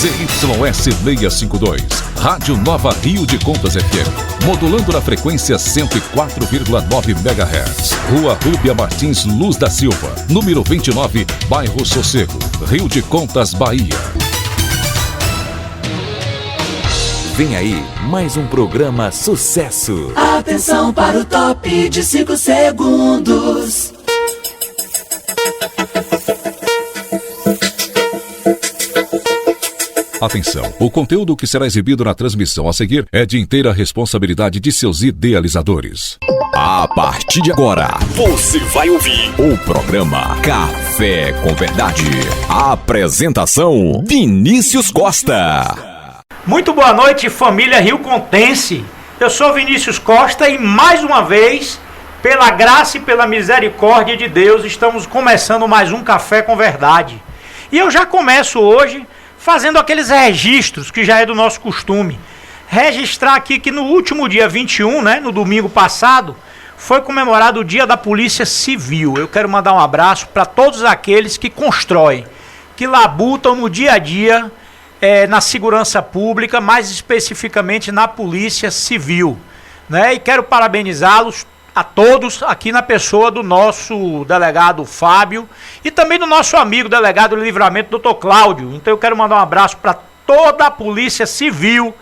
ZYS 652, Rádio Nova Rio de Contas FM, modulando na frequência 104,9 MHz. Rua Rúbia Martins Luz da Silva, número 29, bairro Sossego, Rio de Contas, Bahia. Vem aí, mais um programa sucesso. Atenção para o top de 5 segundos. Atenção, o conteúdo que será exibido na transmissão a seguir é de inteira responsabilidade de seus idealizadores. A partir de agora, você vai ouvir o programa Café com Verdade. A apresentação, Vinícius Costa. Muito boa noite, família Rio Contense. Eu sou Vinícius Costa e mais uma vez, pela graça e pela misericórdia de Deus, estamos começando mais um Café com Verdade. E eu já começo hoje fazendo aqueles registros que já é do nosso costume. Registrar aqui que no último dia 21, no domingo passado, foi comemorado o Dia da Polícia Civil. Eu quero mandar um abraço para todos aqueles que constroem, que labutam no dia a dia na segurança pública, mais especificamente na Polícia Civil. E quero parabenizá-los a todos aqui na pessoa do nosso delegado Fábio e também do nosso amigo delegado de Livramento, Dr. Cláudio. Então eu quero mandar um abraço para toda a Polícia Civil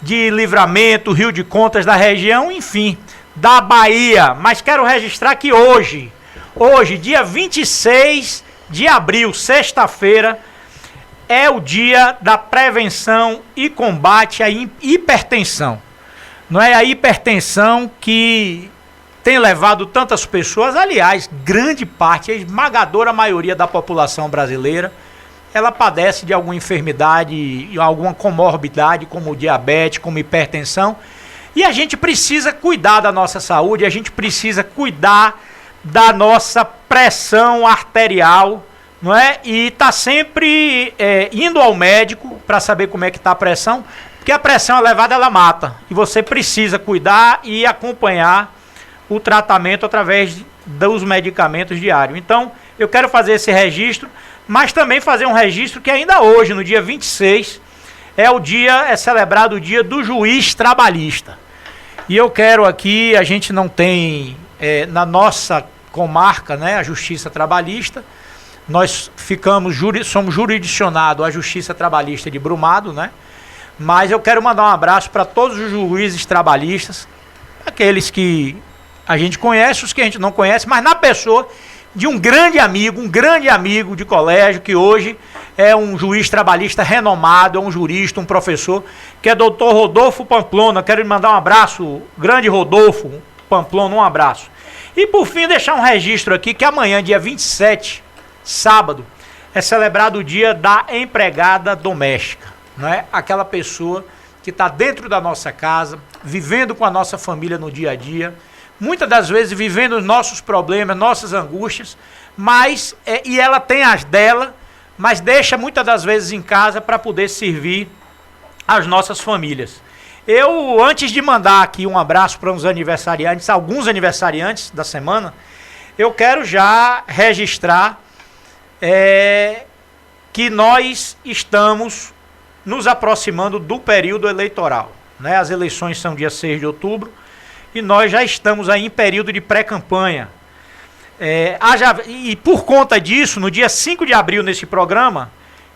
de Livramento, Rio de Contas, da região, enfim, da Bahia. Mas quero registrar que hoje, dia 26 de abril, sexta-feira, é o dia da prevenção e combate à hipertensão. Não é a hipertensão que tem levado tantas pessoas, aliás, grande parte, a esmagadora maioria da população brasileira, ela padece de alguma enfermidade, alguma comorbidade, como diabetes, como hipertensão, e a gente precisa cuidar da nossa saúde, a gente precisa cuidar da nossa pressão arterial, não é? E tá sempre indo ao médico para saber como é que está a pressão, porque a pressão elevada ela mata, e você precisa cuidar e acompanhar o tratamento através dos medicamentos diários. Então, eu quero fazer esse registro, mas também fazer um registro que ainda hoje, no dia 26, é celebrado o dia do juiz trabalhista. E eu quero aqui, a gente não tem na nossa comarca, a justiça trabalhista, nós somos jurisdicionados à justiça trabalhista de Brumado, mas eu quero mandar um abraço para todos os juízes trabalhistas, aqueles que a gente conhece, os que a gente não conhece, mas na pessoa de um grande amigo de colégio, que hoje é um juiz trabalhista renomado, é um jurista, um professor, que é doutor Rodolfo Pamplona. Quero lhe mandar um abraço, grande Rodolfo Pamplona, um abraço. E por fim, deixar um registro aqui, que amanhã, dia 27, sábado, é celebrado o dia da empregada doméstica, aquela pessoa que está dentro da nossa casa, vivendo com a nossa família no dia a dia, muitas das vezes vivendo os nossos problemas, nossas angústias, e ela tem as dela, mas deixa muitas das vezes em casa para poder servir as nossas famílias. Eu, antes de mandar aqui um abraço para alguns aniversariantes da semana, eu quero já registrar que nós estamos nos aproximando do período eleitoral. As eleições são dia 6 de outubro, e nós já estamos aí em período de pré-campanha. E por conta disso, no dia 5 de abril, nesse programa,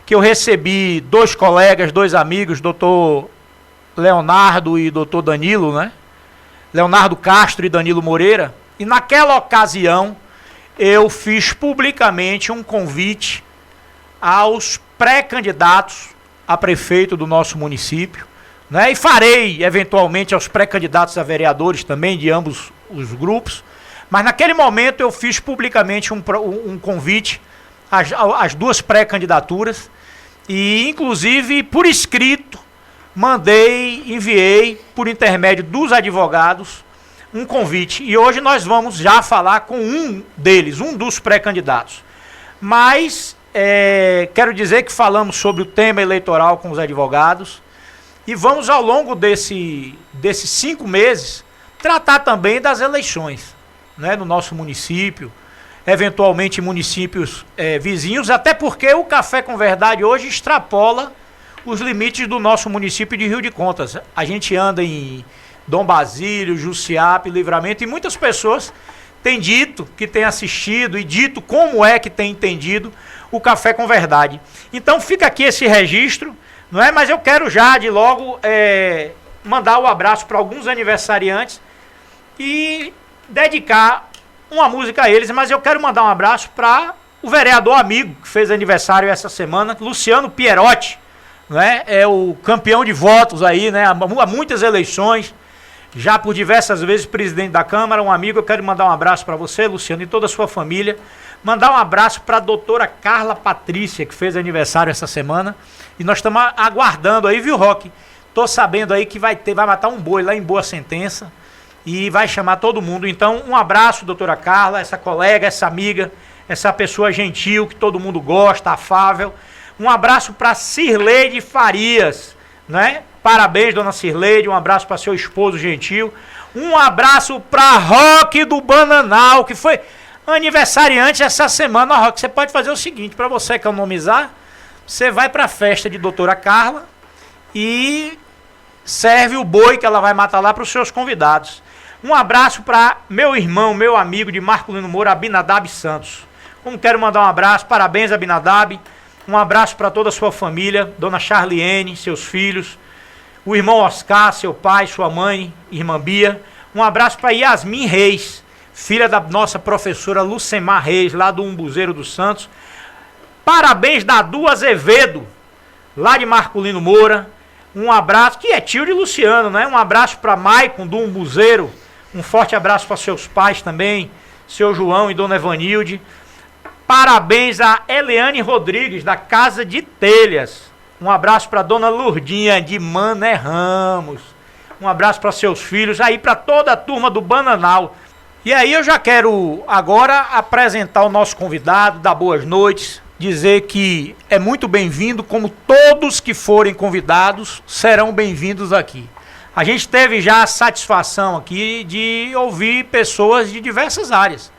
que eu recebi dois colegas, dois amigos, doutor Leonardo e doutor Danilo, Leonardo Castro e Danilo Moreira, e naquela ocasião eu fiz publicamente um convite aos pré-candidatos a prefeito do nosso município, e farei, eventualmente, aos pré-candidatos a vereadores também, de ambos os grupos. Mas naquele momento eu fiz publicamente um convite às duas pré-candidaturas e, inclusive, por escrito, enviei, por intermédio dos advogados, um convite. E hoje nós vamos já falar com um deles, um dos pré-candidatos. Mas quero dizer que falamos sobre o tema eleitoral com os advogados, e vamos, ao longo desses 5 meses, tratar também das eleições, no nosso município, eventualmente municípios vizinhos, até porque o Café com Verdade hoje extrapola os limites do nosso município de Rio de Contas. A gente anda em Dom Basílio, Jussiape, Livramento, e muitas pessoas têm dito que têm assistido e dito como é que tem entendido o Café com Verdade. Então fica aqui esse registro, não é? Mas eu quero já de logo mandar o abraço para alguns aniversariantes e dedicar uma música a eles, mas eu quero mandar um abraço para o vereador amigo que fez aniversário essa semana, Luciano Pierotti, né? É o campeão de votos aí, né? Há muitas eleições, já por diversas vezes presidente da Câmara, um amigo. Eu quero mandar um abraço para você, Luciano, e toda a sua família. Mandar um abraço para a doutora Carla Patrícia, que fez aniversário essa semana, e nós estamos aguardando aí, viu, Roque? Tô sabendo aí que vai matar um boi lá em Boa Sentença e vai chamar todo mundo. Então, um abraço, doutora Carla, essa colega, essa amiga, essa pessoa gentil que todo mundo gosta, afável. Um abraço para Cirleide Farias, né? Parabéns, dona Cirleide, um abraço para seu esposo gentil. Um abraço para Roque do Bananal, que foi aniversariante essa semana. Roque, você pode fazer o seguinte, para você economizar, você vai para a festa de doutora Carla e serve o boi que ela vai matar lá para os seus convidados. Um abraço para meu irmão, meu amigo de Marcolino Moura, Abinadab Santos. Como quero mandar um abraço, parabéns, Abinadab. Um abraço para toda a sua família, dona Charliene, seus filhos, o irmão Oscar, seu pai, sua mãe, irmã Bia. Um abraço para Yasmin Reis, filha da nossa professora Lucemar Reis, lá do Umbuzeiro dos Santos. Parabéns, Dadu Azevedo, lá de Marcolino Moura. Um abraço, que é tio de Luciano, né? Um abraço para Maicon, do Umbuzeiro. Um forte abraço para seus pais também, seu João e dona Evanilde. Parabéns a Eliane Rodrigues, da Casa de Telhas. Um abraço para dona Lourdinha, de Mané Ramos. Um abraço para seus filhos, aí para toda a turma do Bananal. E aí eu já quero agora apresentar o nosso convidado, dar boas noites, dizer que é muito bem-vindo, como todos que forem convidados serão bem-vindos aqui. A gente teve já a satisfação aqui de ouvir pessoas de diversas áreas.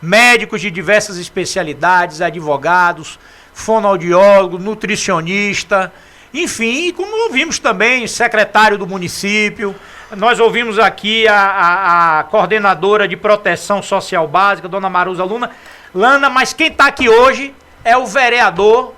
Médicos de diversas especialidades, advogados, fonoaudiólogo, nutricionista, enfim, como ouvimos também secretário do município, nós ouvimos aqui a coordenadora de proteção social básica, dona Maruza Lana, mas quem está aqui hoje é o vereador,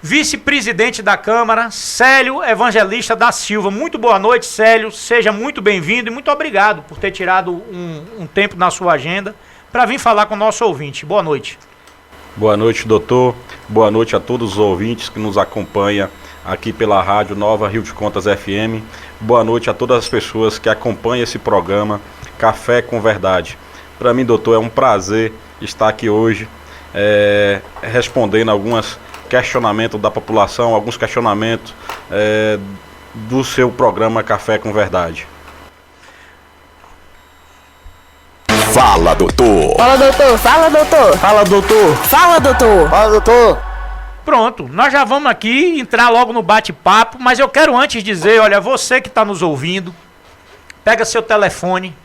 vice-presidente da Câmara, Célio Evangelista da Silva. Muito boa noite, Célio, seja muito bem-vindo e muito obrigado por ter tirado um tempo na sua agenda para vir falar com o nosso ouvinte. Boa noite. Boa noite, doutor. Boa noite a todos os ouvintes que nos acompanham aqui pela Rádio Nova Rio de Contas FM. Boa noite a todas as pessoas que acompanham esse programa Café com Verdade. Para mim, doutor, é um prazer estar aqui hoje respondendo alguns questionamentos da população, alguns questionamentos do seu programa Café com Verdade. Fala, doutor! Fala, doutor! Fala, doutor! Fala, doutor! Fala, doutor! Fala, doutor! Pronto, nós já vamos aqui entrar logo no bate-papo, mas eu quero antes dizer, olha, você que está nos ouvindo, pega seu telefone,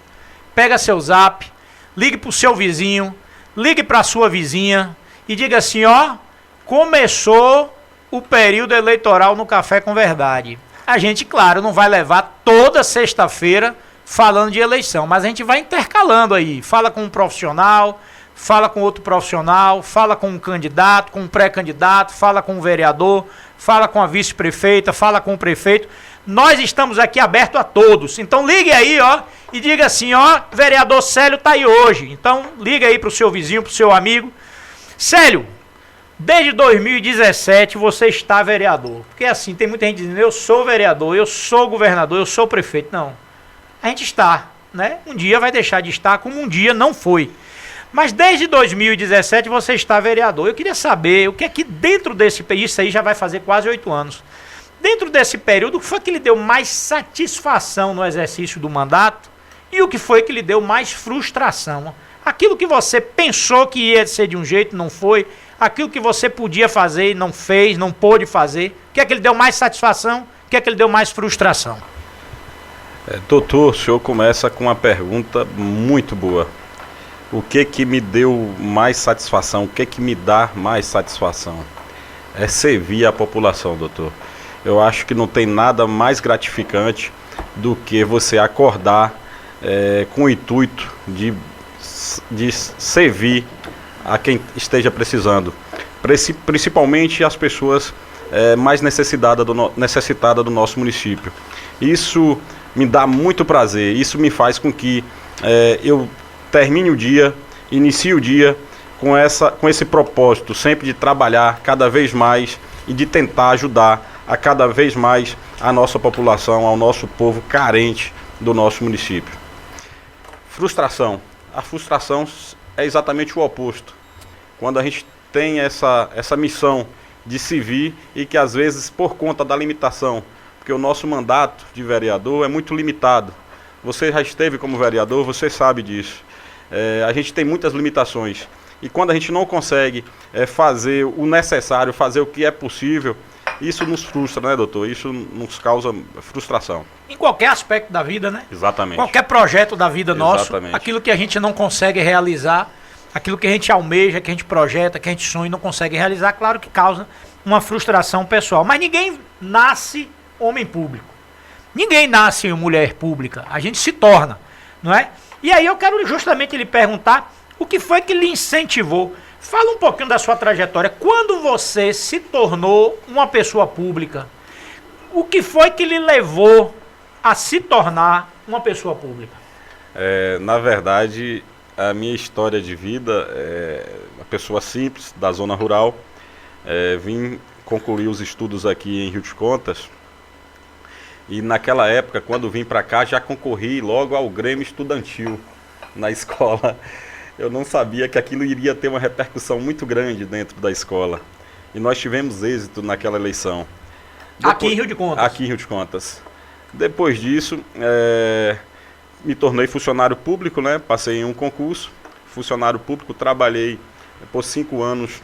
pega seu zap, ligue para o seu vizinho, ligue para a sua vizinha e diga assim, ó, começou o período eleitoral no Café com Verdade. A gente, claro, não vai levar toda sexta-feira falando de eleição, mas a gente vai intercalando aí, fala com um profissional, fala com outro profissional, fala com um candidato, com um pré-candidato, fala com um vereador, fala com a vice-prefeita, fala com o prefeito. Nós estamos aqui abertos a todos. Então ligue aí, ó, e diga assim, ó, vereador Célio tá aí hoje. Então liga aí pro seu vizinho, pro seu amigo. Célio, desde 2017 você está vereador. Porque assim, tem muita gente dizendo, eu sou vereador, eu sou governador, eu sou prefeito. Não, a gente está, né? Um dia vai deixar de estar, como um dia não foi. Mas desde 2017 você está vereador. Eu queria saber o que é que dentro desse período, isso aí já vai fazer quase 8 anos, dentro desse período, o que foi que lhe deu mais satisfação no exercício do mandato e o que foi que lhe deu mais frustração? Aquilo que você pensou que ia ser de um jeito, não foi. Aquilo que você podia fazer e não fez, não pôde fazer. O que é que lhe deu mais satisfação? O que é que lhe deu mais frustração? Doutor, o senhor começa com uma pergunta muito boa. O que me deu mais satisfação? O que me dá mais satisfação? É servir a população, doutor. Eu acho que não tem nada mais gratificante do que você acordar com o intuito de servir a quem esteja precisando, principalmente as pessoas mais necessitadas do nosso município. Isso me dá muito prazer, isso me faz com que eu termine o dia, inicie o dia com esse propósito, sempre de trabalhar cada vez mais e de tentar ajudar a cada vez mais a nossa população, ao nosso povo carente do nosso município. Frustração. A frustração é exatamente o oposto. Quando a gente tem essa missão de servir e que às vezes por conta da limitação, porque o nosso mandato de vereador é muito limitado. Você já esteve como vereador, você sabe disso. A gente tem muitas limitações. E quando a gente não consegue fazer o necessário, fazer o que é possível, isso nos frustra, né, doutor? Isso nos causa frustração. Em qualquer aspecto da vida, né? Exatamente. Qualquer projeto da vida nosso, Exatamente. aquilo que a gente não consegue realizar, aquilo que a gente almeja, que a gente projeta, que a gente sonha e não consegue realizar, claro que causa uma frustração pessoal. Mas ninguém nasce homem público. Ninguém nasce mulher pública. A gente se torna, não é? E aí eu quero justamente lhe perguntar o que foi que lhe incentivou. Fala um pouquinho da sua trajetória. Quando você se tornou uma pessoa pública, o que foi que lhe levou a se tornar uma pessoa pública? Na verdade, a minha história de vida é uma pessoa simples, da zona rural. Vim concluir os estudos aqui em Rio de Contas. E naquela época, quando vim para cá, já concorri logo ao Grêmio Estudantil na escola. Eu não sabia que aquilo iria ter uma repercussão muito grande dentro da escola. E nós tivemos êxito naquela eleição. Aqui em Rio de Contas? Aqui em Rio de Contas. Depois disso, me tornei funcionário público, né? Passei em um concurso, funcionário público, trabalhei por 5 anos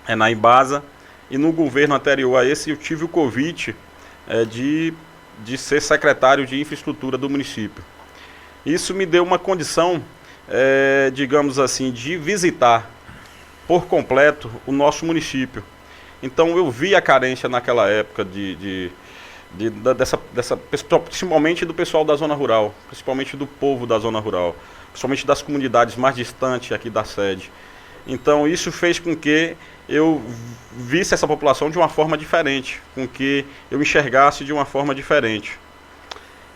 na Embasa. E no governo anterior a esse, eu tive o convite de ser secretário de infraestrutura do município. Isso me deu uma condição, digamos assim, de visitar por completo o nosso município. Então eu vi a carência naquela época principalmente do pessoal da zona rural, principalmente do povo da zona rural, principalmente das comunidades mais distantes aqui da sede. Então isso fez com que eu visse essa população de uma forma diferente, com que eu enxergasse de uma forma diferente.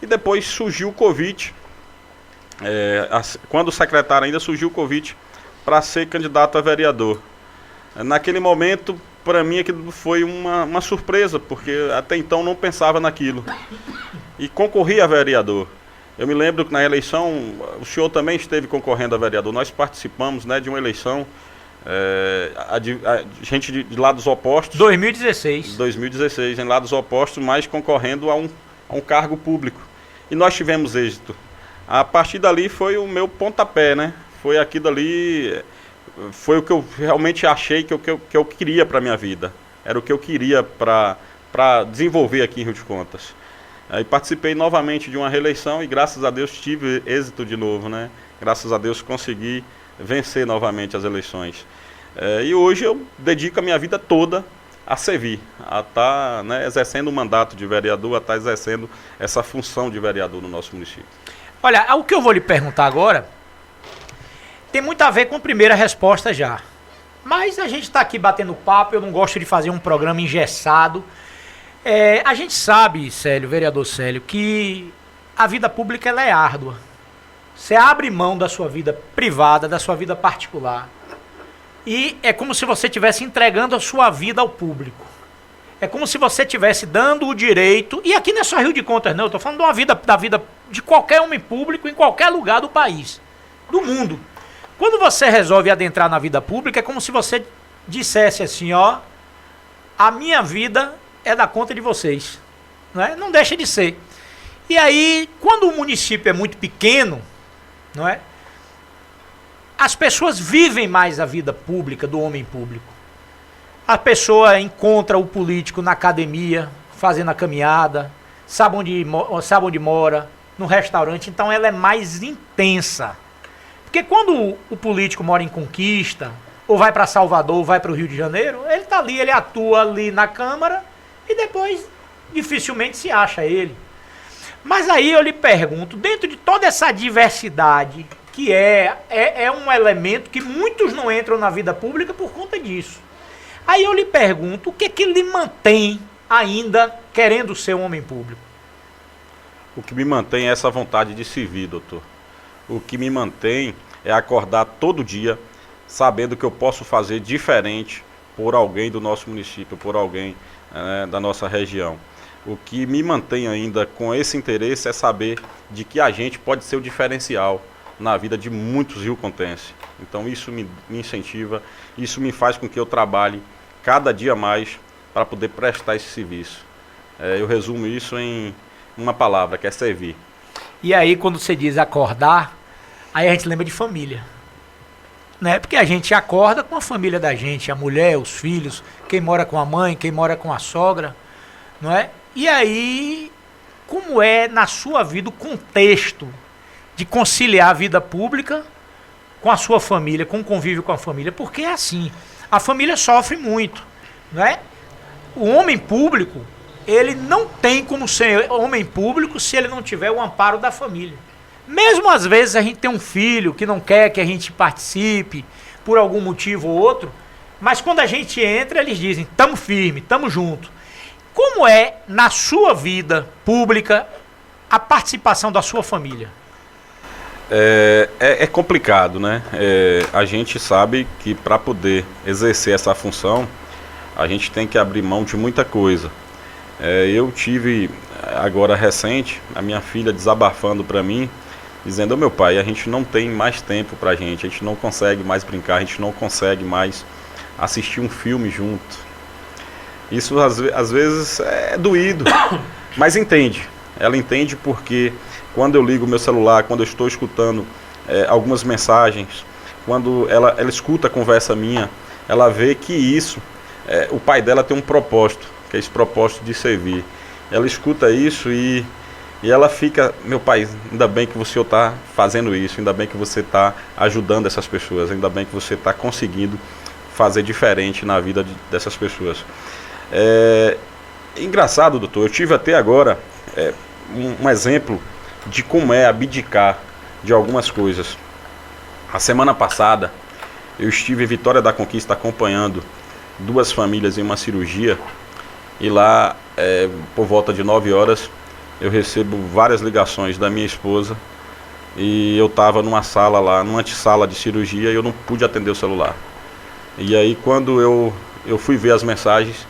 E depois surgiu o convite, quando secretário ainda, surgiu o convite para ser candidato a vereador. Naquele momento, para mim, aquilo foi uma surpresa, porque até então não pensava naquilo. E concorri a vereador. Eu me lembro que na eleição, o senhor também esteve concorrendo a vereador. Nós participamos, né, de uma eleição, gente de lados opostos. 2016. 2016, em lados opostos, mas concorrendo a um cargo público. E nós tivemos êxito. A partir dali foi o meu pontapé, né? Foi aqui dali, foi o que eu realmente achei que eu queria para a minha vida. Era o que eu queria para desenvolver aqui em Rio de Contas. Aí participei novamente de uma reeleição e graças a Deus tive êxito de novo, né? Graças a Deus consegui vencer novamente as eleições. E hoje eu dedico a minha vida toda a servir, a estar, né, exercendo o mandato de vereador, a estar exercendo essa função de vereador no nosso município. Olha, o que eu vou lhe perguntar agora tem muito a ver com a primeira resposta já. Mas a gente está aqui batendo papo, eu não gosto de fazer um programa engessado. A gente sabe, Célio, vereador Célio, que a vida pública ela é árdua. Você abre mão da sua vida privada, da sua vida particular. E é como se você estivesse entregando a sua vida ao público. É como se você estivesse dando o direito, e aqui não é só Rio de Contas não, eu estou falando da vida de qualquer homem público em qualquer lugar do país, do mundo. Quando você resolve adentrar na vida pública, é como se você dissesse assim, ó, a minha vida é da conta de vocês, não é? Não deixa de ser. E aí, quando o município é muito pequeno, não é? As pessoas vivem mais a vida pública do homem público. A pessoa encontra o político na academia, fazendo a caminhada, sabe onde mora, no restaurante, então ela é mais intensa. Porque quando o político mora em Conquista, ou vai para Salvador, ou vai para o Rio de Janeiro, ele está ali, ele atua ali na Câmara e depois dificilmente se acha ele. Mas aí eu lhe pergunto, dentro de toda essa diversidade, que é um elemento que muitos não entram na vida pública por conta disso. Aí eu lhe pergunto, o que lhe mantém ainda querendo ser um homem público? O que me mantém é essa vontade de servir, doutor. O que me mantém é acordar todo dia sabendo que eu posso fazer diferente por alguém do nosso município, por alguém da nossa região. O que me mantém ainda com esse interesse é saber de que a gente pode ser o diferencial na vida de muitos riocontenses. Então isso me incentiva, isso me faz com que eu trabalhe cada dia mais para poder prestar esse serviço. Eu resumo isso em uma palavra, que é servir. E aí quando você diz acordar, aí a gente lembra de família. Né? Porque a gente acorda com a família da gente, a mulher, os filhos, quem mora com a mãe, quem mora com a sogra, não é? E aí, como é na sua vida o contexto de conciliar a vida pública com a sua família, com o convívio com a família? Porque é assim, a família sofre muito, não é? O homem público, ele não tem como ser homem público se ele não tiver o amparo da família. Mesmo às vezes a gente tem um filho que não quer que a gente participe por algum motivo ou outro, mas quando a gente entra, eles dizem, tamo firme, tamo junto. Como é, na sua vida pública, a participação da sua família? É complicado, né? A gente sabe que para poder exercer essa função, a gente tem que abrir mão de muita coisa. Eu tive, agora recente, a minha filha desabafando para mim, dizendo, ô meu pai, a gente não tem mais tempo pra gente, a gente não consegue mais brincar, a gente não consegue mais assistir um filme junto. Isso às vezes é doído, mas entende. Ela entende porque quando eu ligo meu celular, quando eu estou escutando algumas mensagens, quando ela escuta a conversa minha, ela vê que isso, o pai dela tem um propósito, que é esse propósito de servir. Ela escuta isso e ela fica, meu pai, ainda bem que você está fazendo isso, ainda bem que você está ajudando essas pessoas, ainda bem que você está conseguindo fazer diferente na vida dessas pessoas. Engraçado, doutor, eu tive até agora um exemplo de como é abdicar de algumas coisas. A semana passada, eu estive em Vitória da Conquista acompanhando 2 famílias em uma cirurgia e lá, por volta de 9 horas, eu recebo várias ligações da minha esposa e eu estava numa sala lá, numa antessala de cirurgia e eu não pude atender o celular. E aí quando eu fui ver as mensagens,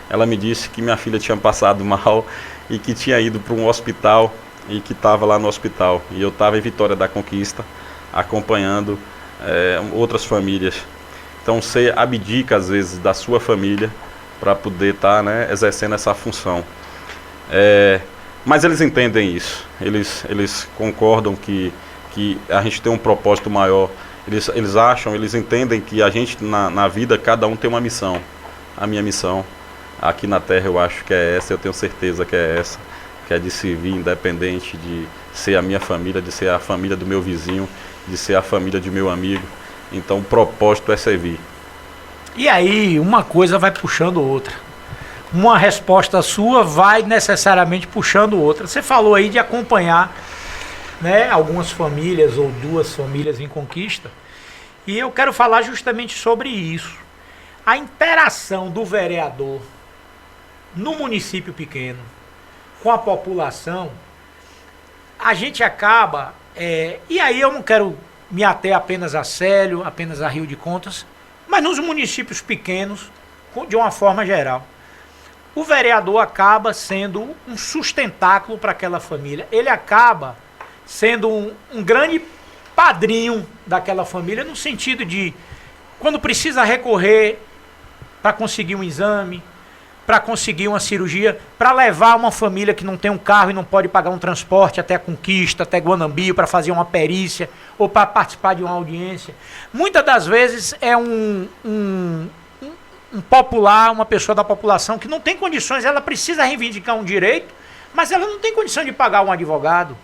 ela me disse que minha filha tinha passado mal e que tinha ido para um hospital e que estava lá no hospital. E eu estava em Vitória da Conquista acompanhando outras famílias. Então você abdica às vezes da sua família para poder estar exercendo essa função. Mas eles entendem isso, eles concordam que a gente tem um propósito maior, eles acham, eles entendem que a gente na vida, cada um tem uma missão. A minha missão aqui na Terra eu acho que é essa, eu tenho certeza que é essa, que é de servir independente de ser a minha família, de ser a família do meu vizinho, de ser a família de meu amigo. Então o propósito é servir. E aí uma coisa vai puxando outra. Uma resposta sua vai necessariamente puxando outra. Você falou aí de acompanhar algumas famílias ou 2 famílias em conquista. E eu quero falar justamente sobre isso. A interação do vereador no município pequeno com a população, a gente acaba... e aí eu não quero me ater apenas a Célio, apenas a Rio de Contas, mas nos municípios pequenos, de uma forma geral. O vereador acaba sendo um sustentáculo para aquela família. Ele acaba sendo um grande padrinho daquela família, no sentido de, quando precisa recorrer para conseguir um exame, para conseguir uma cirurgia, para levar uma família que não tem um carro e não pode pagar um transporte até a Conquista, até Guanambi, para fazer uma perícia ou para participar de uma audiência. Muitas das vezes é um popular, uma pessoa da população que não tem condições, ela precisa reivindicar um direito, mas ela não tem condição de pagar um advogado.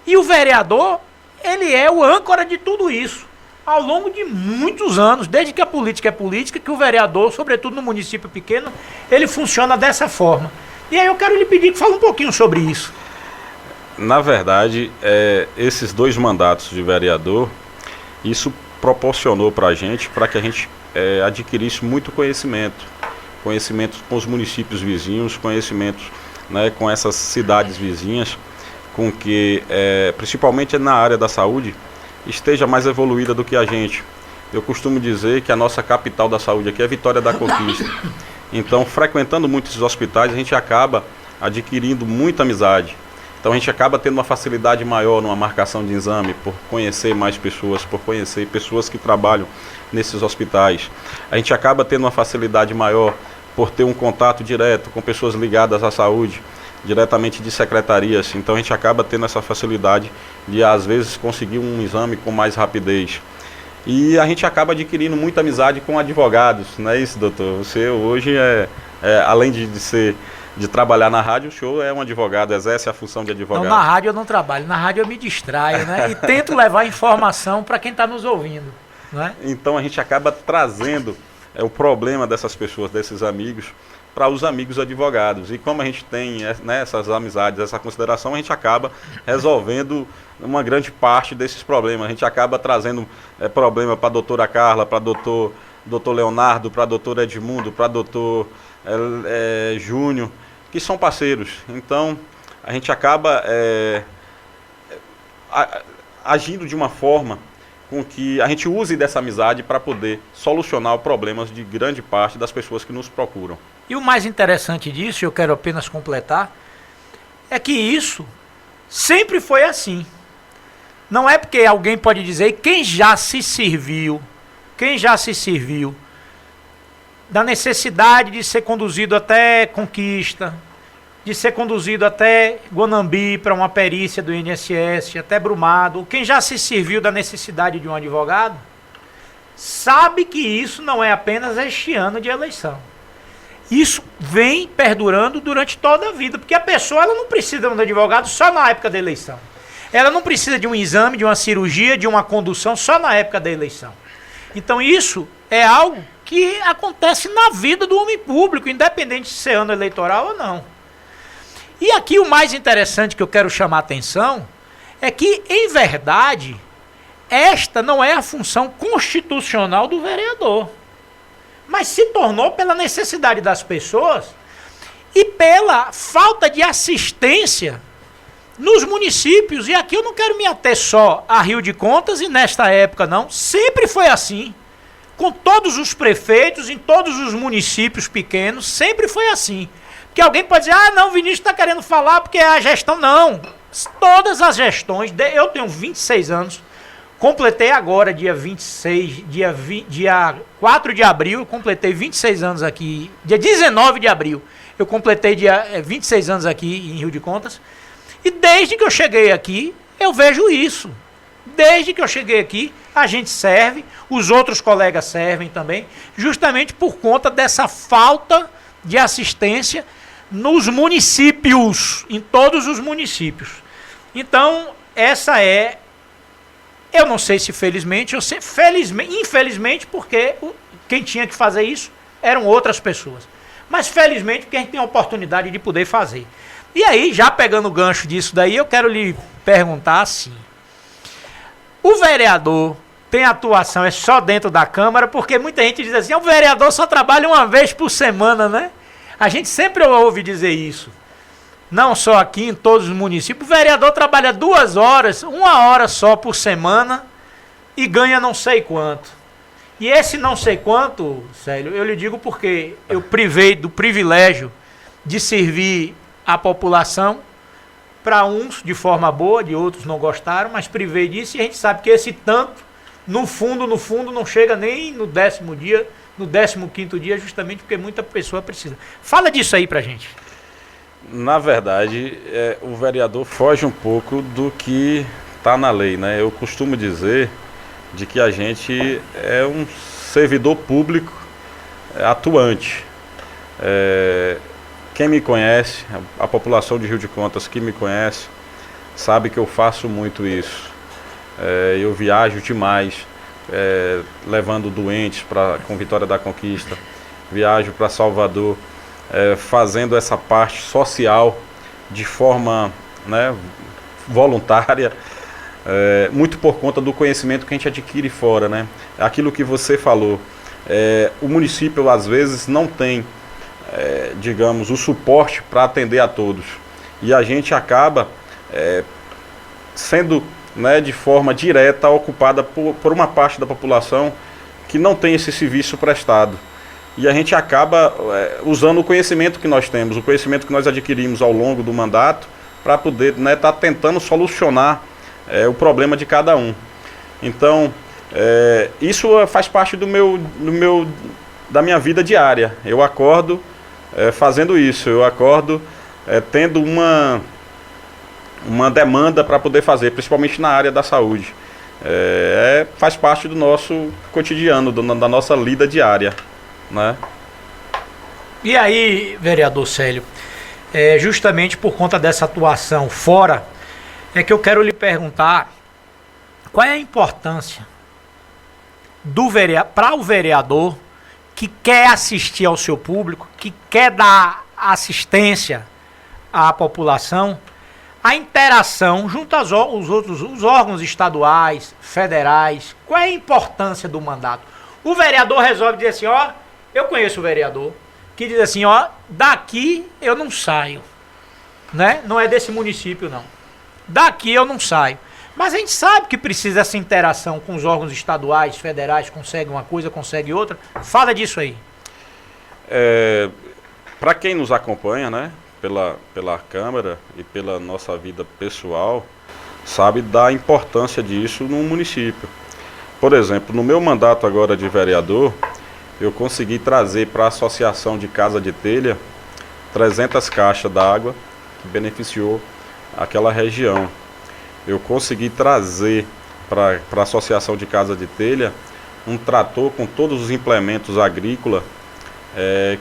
E o vereador, ele é o âncora de tudo isso. ao longo de muitos anos, desde que a política é política, que o vereador, sobretudo no município pequeno, ele funciona dessa forma. E aí eu quero lhe pedir que fale um pouquinho sobre isso. Na verdade, esses 2 mandatos de vereador, isso proporcionou para que a gente adquirisse muito conhecimento com os municípios vizinhos, conhecimentos, né, com essas cidades vizinhas, com que, principalmente na área da saúde, esteja mais evoluída do que a gente. Eu costumo dizer que a nossa capital da saúde aqui é Vitória da Conquista. Então, frequentando muitos hospitais, a gente acaba adquirindo muita amizade. Então, a gente acaba tendo uma facilidade maior numa marcação de exame, por conhecer mais pessoas, por conhecer pessoas que trabalham nesses hospitais. A gente acaba tendo uma facilidade maior por ter um contato direto com pessoas ligadas à saúde, diretamente de secretarias. Então, a gente acaba tendo essa facilidade de, às vezes, conseguir um exame com mais rapidez. E a gente acaba adquirindo muita amizade com advogados, não é isso, doutor? Você hoje além de trabalhar na rádio, o senhor é um advogado, exerce a função de advogado. Não, na rádio eu não trabalho, na rádio eu me distraio, né? E tento levar informação para quem está nos ouvindo, não é? Então a gente acaba trazendo o problema dessas pessoas, desses amigos, para os amigos advogados. E como a gente tem, né, essas amizades, essa consideração, a gente acaba resolvendo uma grande parte desses problemas. A gente acaba trazendo problema para a doutora Carla, para doutor Leonardo, para doutor Edmundo, para doutor Júnior, que são parceiros. Então, a gente acaba agindo de uma forma com que a gente use dessa amizade para poder solucionar os problemas de grande parte das pessoas que nos procuram. E o mais interessante disso, eu quero apenas completar, é que isso sempre foi assim. Não é porque alguém pode dizer, quem já se serviu da necessidade de ser conduzido até Conquista, de ser conduzido até Guanambi para uma perícia do INSS, até Brumado, quem já se serviu da necessidade de um advogado, sabe que isso não é apenas este ano de eleição. Isso vem perdurando durante toda a vida, porque a pessoa ela não precisa de um advogado só na época da eleição. Ela não precisa de um exame, de uma cirurgia, de uma condução só na época da eleição. Então isso é algo que acontece na vida do homem público, independente de ser ano eleitoral ou não. E aqui o mais interessante que eu quero chamar a atenção é que, em verdade, esta não é a função constitucional do vereador, mas se tornou pela necessidade das pessoas e pela falta de assistência nos municípios. E aqui eu não quero me ater só a Rio de Contas e nesta época não, sempre foi assim. Com todos os prefeitos, em todos os municípios pequenos, sempre foi assim. Porque alguém pode dizer, não, o Vinícius está querendo falar porque é a gestão. Não, todas as gestões, eu tenho 26 anos, completei agora, dia 4 de abril, eu completei 26 anos aqui, dia 19 de abril, eu completei 26 anos aqui em Rio de Contas, e desde que eu cheguei aqui, eu vejo isso. Desde que eu cheguei aqui, a gente serve, os outros colegas servem também, justamente por conta dessa falta de assistência nos municípios, em todos os municípios. Então, essa é, eu não sei se felizmente, ou se infelizmente, porque quem tinha que fazer isso eram outras pessoas. Mas felizmente, porque a gente tem a oportunidade de poder fazer. E aí, já pegando o gancho disso daí, eu quero lhe perguntar assim, o vereador tem atuação é só dentro da Câmara, porque muita gente diz assim, o vereador só trabalha uma vez por semana, né? A gente sempre ouve dizer isso. Não só aqui, em todos os municípios. O vereador trabalha 2 horas, 1 hora só por semana e ganha não sei quanto. E esse não sei quanto, Célio, eu lhe digo porque eu privei do privilégio de servir a população, para uns de forma boa, de outros não gostaram, mas privei disso e a gente sabe que esse tanto, no fundo, não chega nem no 10º dia, no 15º dia, justamente porque muita pessoa precisa. Fala disso aí pra gente. Na verdade, o vereador foge um pouco do que está na lei, né? Eu costumo dizer de que a gente é um servidor público atuante. Quem me conhece, a população de Rio de Contas que me conhece, sabe que eu faço muito isso. Eu viajo demais levando doentes com Vitória da Conquista, viajo para Salvador, fazendo essa parte social de forma, né, voluntária, muito por conta do conhecimento que a gente adquire fora, né? Aquilo que você falou, o município às vezes não tem, digamos, o suporte para atender a todos, e a gente acaba sendo, né, de forma direta ocupada por uma parte da população que não tem esse serviço prestado. E a gente acaba usando o conhecimento que nós temos, o conhecimento que nós adquirimos ao longo do mandato, para poder estar tentando solucionar o problema de cada um. Então, isso faz parte da minha vida diária. Eu acordo fazendo isso, eu acordo tendo uma demanda para poder fazer, principalmente na área da saúde. Faz parte do nosso cotidiano, da nossa lida diária, né? E aí, vereador Célio, justamente por conta dessa atuação fora, é que eu quero lhe perguntar qual é a importância para o vereador que quer assistir ao seu público, que quer dar assistência à população, a interação junto aos os órgãos estaduais, federais. Qual é a importância do mandato? O vereador resolve dizer assim, ó, eu conheço o vereador que diz assim, ó, daqui eu não saio, né? Não é desse município, não. Daqui eu não saio. Mas a gente sabe que precisa dessa interação com os órgãos estaduais, federais, consegue uma coisa, consegue outra. Fala disso aí. Para quem nos acompanha, né, pela Câmara e pela nossa vida pessoal, sabe da importância disso no município. Por exemplo, no meu mandato agora de vereador, eu consegui trazer para a Associação de Casa de Telha 300 caixas d'água que beneficiou aquela região. Eu consegui trazer para a Associação de Casa de Telha um trator com todos os implementos agrícolas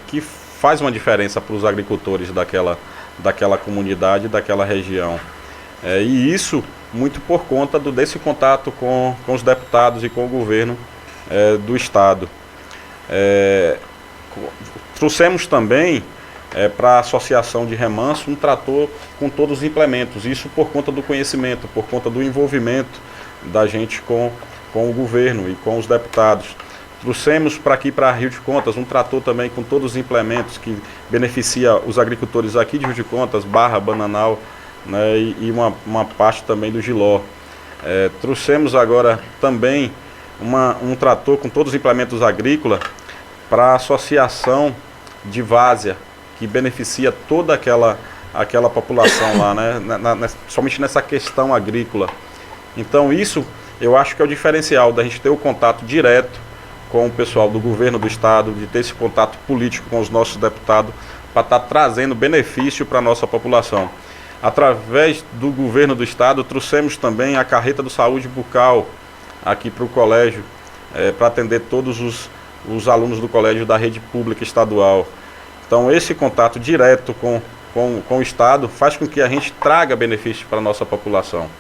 que faz uma diferença para os agricultores daquela comunidade, daquela região. E isso muito por conta desse contato com os deputados e com o governo do Estado. Trouxemos também para a Associação de Remanso um trator com todos os implementos, isso por conta do conhecimento, por conta do envolvimento da gente com o governo e com os deputados. Trouxemos para aqui, para Rio de Contas, um trator também com todos os implementos que beneficia os agricultores aqui de Rio de Contas, Barra, Bananal, né, e uma parte também do Giló. Trouxemos agora também um trator com todos os implementos agrícolas para a Associação de Várzea, que beneficia toda aquela população lá, né, somente nessa questão agrícola. Então isso eu acho que é o diferencial da gente ter o contato direto com o pessoal do governo do Estado, de ter esse contato político com os nossos deputados, para estar trazendo benefício para a nossa população. Através do governo do Estado, trouxemos também a carreta do saúde bucal aqui para o colégio, para atender todos os alunos do colégio da rede pública estadual. Então esse contato direto com o Estado faz com que a gente traga benefício para a nossa população.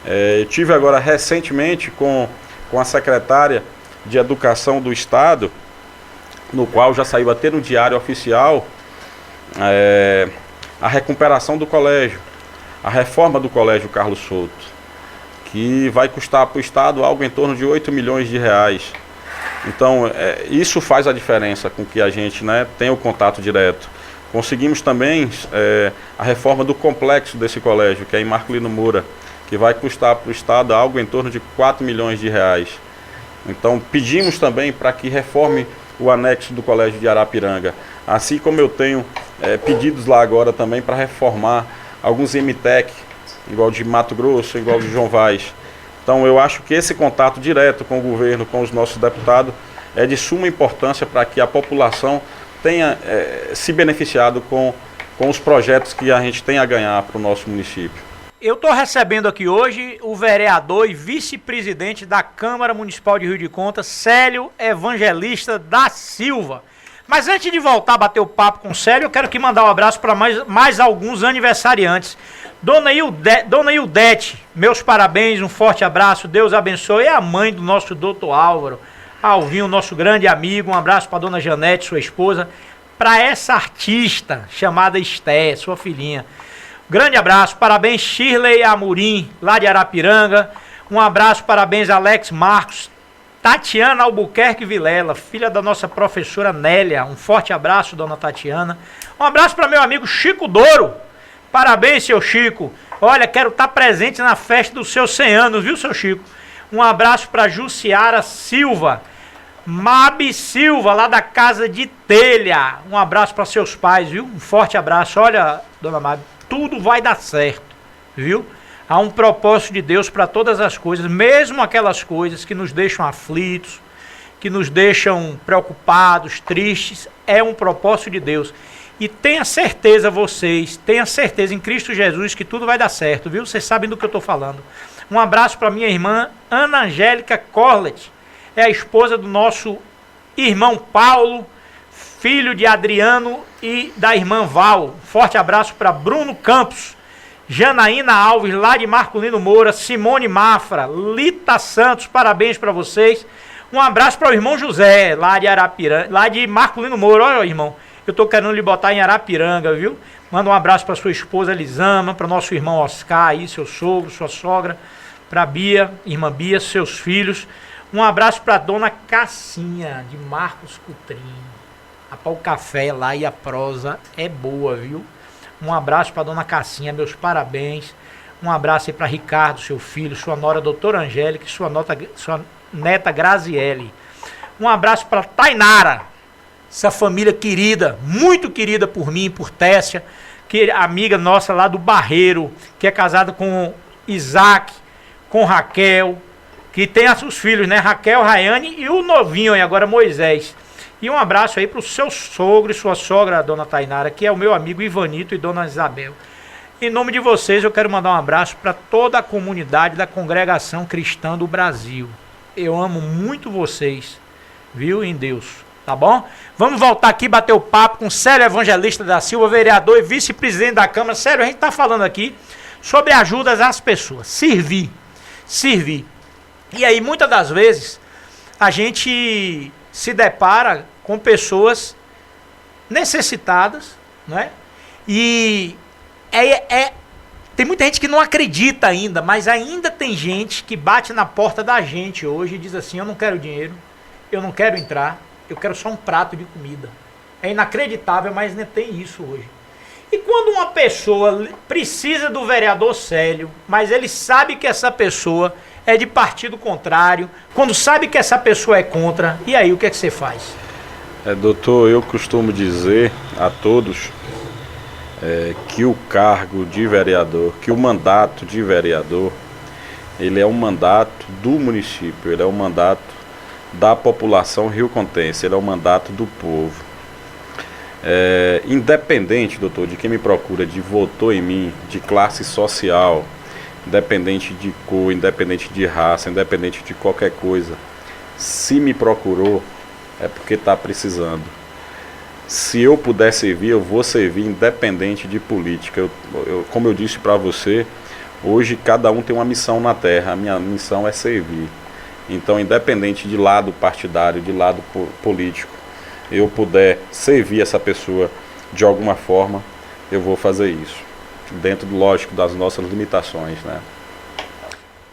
Eu tive agora recentemente com a secretária de Educação do Estado, no qual já saiu até no Diário Oficial, a recuperação do colégio, a reforma do Colégio Carlos Souto, que vai custar para o Estado algo em torno de 8 milhões de reais. Então, isso faz a diferença com que a gente, né, tenha o contato direto. Conseguimos também a reforma do complexo desse colégio, que é em Marcolino Moura, que vai custar para o Estado algo em torno de 4 milhões de reais. Então, pedimos também para que reforme o anexo do Colégio de Arapiranga. Assim como eu tenho pedidos lá agora também para reformar alguns MTEC, igual de Mato Grosso, igual de João Vaz. Então eu acho que esse contato direto com o governo, com os nossos deputados, é de suma importância para que a população tenha se beneficiado com os projetos que a gente tem a ganhar para o nosso município. Eu estou recebendo aqui hoje o vereador e vice-presidente da Câmara Municipal de Rio de Contas, Célio Evangelista da Silva. Mas antes de voltar a bater o papo com o Célio, eu quero aqui mandar um abraço para mais alguns aniversariantes. Dona Ildete, meus parabéns, um forte abraço, Deus abençoe. É a mãe do nosso doutor Álvaro, Alvinho, nosso grande amigo. Um abraço para Dona Janete, sua esposa. Para essa artista chamada Esté, sua filhinha. Grande abraço, parabéns Shirley Amorim, lá de Arapiranga. Um abraço, parabéns Alex Marcos. Tatiana Albuquerque Vilela, filha da nossa professora Nélia. Um forte abraço, dona Tatiana. Um abraço para meu amigo Chico Douro. Parabéns, seu Chico. Olha, quero estar presente na festa dos seus 100 anos, viu, seu Chico? Um abraço para Jussiara Silva. Mabi Silva, lá da Casa de Telha. Um abraço para seus pais, viu? Um forte abraço. Olha, dona Mabi, tudo vai dar certo, viu? Há um propósito de Deus para todas as coisas, mesmo aquelas coisas que nos deixam aflitos, que nos deixam preocupados, tristes. É um propósito de Deus. E tenha certeza tenha certeza em Cristo Jesus que tudo vai dar certo, viu? Vocês sabem do que eu estou falando. Um abraço para minha irmã Ana Angélica Corlet. É a esposa do nosso irmão Paulo, filho de Adriano e da irmã Val. Forte abraço para Bruno Campos, Janaína Alves, lá de Marculino Moura, Simone Mafra, Lita Santos, parabéns para vocês. Um abraço para o irmão José, lá de Arapiranga, lá de Marculino Moura. Olha, irmão, eu tô querendo lhe botar em Arapiranga, viu? Manda um abraço para sua esposa Elisama, para nosso irmão Oscar aí, seu sogro, sua sogra, para Bia, irmã Bia, seus filhos. Um abraço para dona Cassinha, de Marcos Cutrim. Rapaz, o café lá e a prosa é boa, viu? Um abraço para dona Cassinha, meus parabéns. Um abraço aí para Ricardo, seu filho, sua nora doutora Angélica e sua neta Graziele. Um abraço para Tainara, essa família querida, muito querida por mim, por Tessia, que é amiga nossa lá do Barreiro, que é casada com Isaac, com Raquel, que tem os filhos, né? Raquel, Rayane e o novinho aí, agora Moisés. E um abraço aí para o seu sogro e sua sogra, dona Tainara, que é o meu amigo Ivanito e dona Isabel. Em nome de vocês, eu quero mandar um abraço para toda a comunidade da Congregação Cristã do Brasil. Eu amo muito vocês, viu, em Deus, tá bom? Vamos voltar aqui, bater o papo com Célio Evangelista da Silva, vereador e vice-presidente da Câmara. Célio, a gente está falando aqui sobre ajudas às pessoas, servir. E aí, muitas das vezes, a gente se depara com pessoas necessitadas, né? E tem muita gente que não acredita ainda, mas ainda tem gente que bate na porta da gente hoje e diz assim: eu não quero dinheiro, eu não quero entrar, eu quero só um prato de comida. É inacreditável, mas ainda tem isso hoje. E quando uma pessoa precisa do vereador Célio, mas ele sabe que essa pessoa é de partido contrário, quando sabe que essa pessoa é contra, e aí o que é que você faz? Doutor, eu costumo dizer a todos que o cargo de vereador, que o mandato de vereador, ele é um mandato do município, ele é um mandato da população riocontense, ele é um mandato do povo. Independente, doutor, de quem me procura, de votou em mim, de classe social, independente de cor, independente de raça, independente de qualquer coisa, se me procurou, é porque está precisando. Se eu puder servir, eu vou servir independente de política. Como eu disse para você, hoje cada um tem uma missão na terra, a minha missão é servir. Então, independente de lado partidário, de lado político, eu puder servir essa pessoa de alguma forma, eu vou fazer isso. Dentro, lógico, das nossas limitações, né?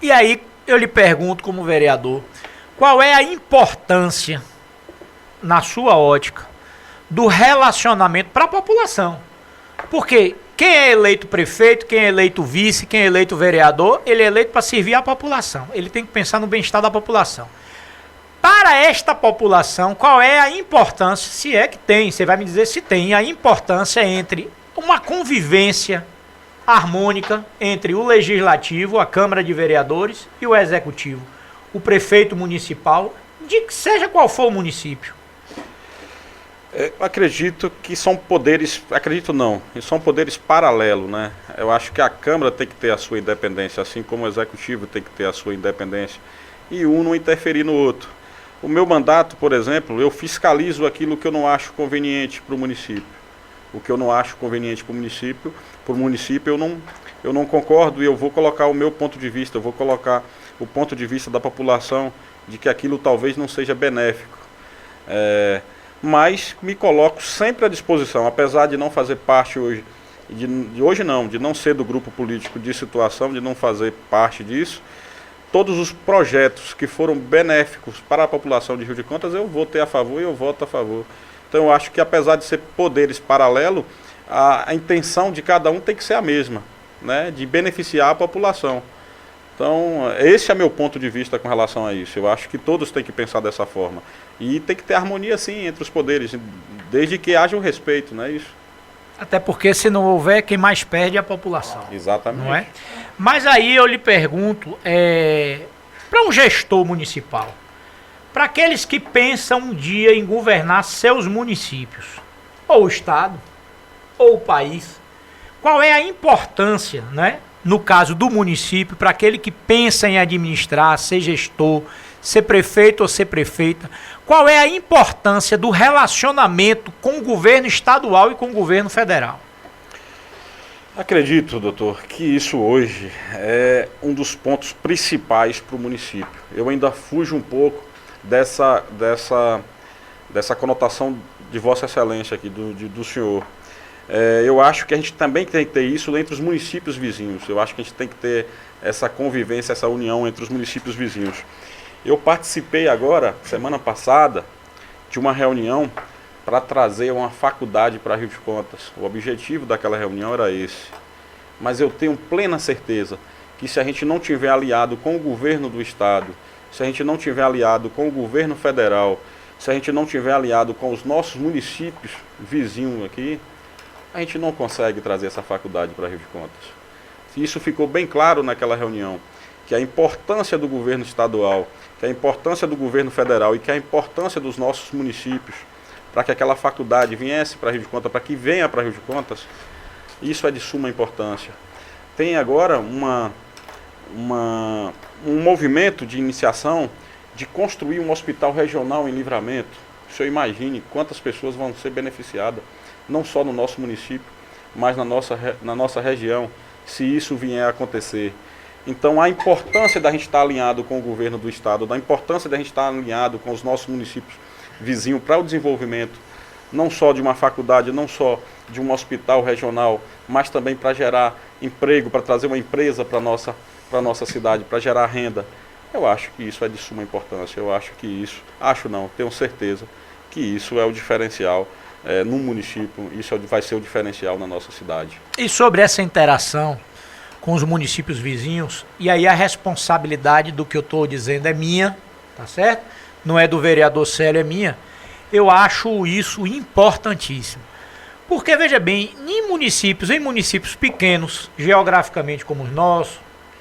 E aí, eu lhe pergunto como vereador, qual é a importância, na sua ótica, do relacionamento para a população? Porque quem é eleito prefeito, quem é eleito vice, quem é eleito vereador, ele é eleito para servir a população. Ele tem que pensar no bem-estar da população. Para esta população, qual é a importância, se é que tem, você vai me dizer se tem, a importância entre uma convivência harmônica entre o Legislativo, a Câmara de Vereadores e o Executivo, o prefeito municipal, de que seja qual for o município. Acredito que são poderes, são poderes paralelos, né? Eu acho que a Câmara tem que ter a sua independência, assim como o Executivo tem que ter a sua independência, e um não interferir no outro. O meu mandato, por exemplo, eu fiscalizo aquilo que eu não acho conveniente para o município. O que eu não acho conveniente para o município eu não concordo e eu vou colocar o meu ponto de vista, eu vou colocar o ponto de vista da população de que aquilo talvez não seja benéfico. Mas me coloco sempre à disposição, apesar de não fazer parte hoje, de não ser do grupo político de situação, de não fazer parte disso. Todos os projetos que foram benéficos para a população de Rio de Contas, eu votei a favor e eu voto a favor. Então eu acho que apesar de ser poderes paralelos, a intenção de cada um tem que ser a mesma, né? De beneficiar a população. Então esse é meu ponto de vista com relação a isso. Eu acho que todos têm que pensar dessa forma. E tem que ter harmonia sim entre os poderes, desde que haja o respeito, não é isso? Até porque se não houver, quem mais perde é a população. Exatamente. Não é? Mas aí eu lhe pergunto, para um gestor municipal, para aqueles que pensam um dia em governar seus municípios, ou o estado, ou o país, qual é a importância, né, no caso do município, para aquele que pensa em administrar, ser gestor, ser prefeito ou ser prefeita, qual é a importância do relacionamento com o governo estadual e com o governo federal? Acredito, doutor, que isso hoje é um dos pontos principais para o município. Eu ainda fujo um pouco dessa conotação de Vossa Excelência aqui, do senhor. Eu acho que a gente também tem que ter isso entre os municípios vizinhos. Eu acho que a gente tem que ter essa convivência, essa união entre os municípios vizinhos. Eu participei agora, semana passada, de uma reunião para trazer uma faculdade para Rio de Contas. O objetivo daquela reunião era esse. Mas eu tenho plena certeza que se a gente não tiver aliado com o governo do estado, se a gente não tiver aliado com o governo federal, se a gente não tiver aliado com os nossos municípios vizinhos aqui, a gente não consegue trazer essa faculdade para Rio de Contas. Isso ficou bem claro naquela reunião, que a importância do governo estadual, que a importância do governo federal e que a importância dos nossos municípios para que aquela faculdade viesse para Rio de Contas, para que venha para Rio de Contas, isso é de suma importância. Tem agora um movimento de iniciação de construir um hospital regional em Livramento. O senhor imagine quantas pessoas vão ser beneficiadas, não só no nosso município, mas na nossa região, se isso vier a acontecer. Então a importância da gente estar alinhado com o governo do estado, da importância da gente estar alinhado com os nossos municípios vizinhos para o desenvolvimento, não só de uma faculdade, não só de um hospital regional, mas também para gerar emprego, para trazer uma empresa para a nossa cidade, para gerar renda. Eu acho que isso é de suma importância. Eu acho que isso, tenho certeza que isso é o diferencial no município, isso vai ser o diferencial na nossa cidade. E sobre essa interação com os municípios vizinhos, e aí a responsabilidade do que eu estou dizendo é minha, tá certo? Não é do vereador Célio, é minha. Eu acho isso importantíssimo. Porque, veja bem, em municípios pequenos, geograficamente como os nossos,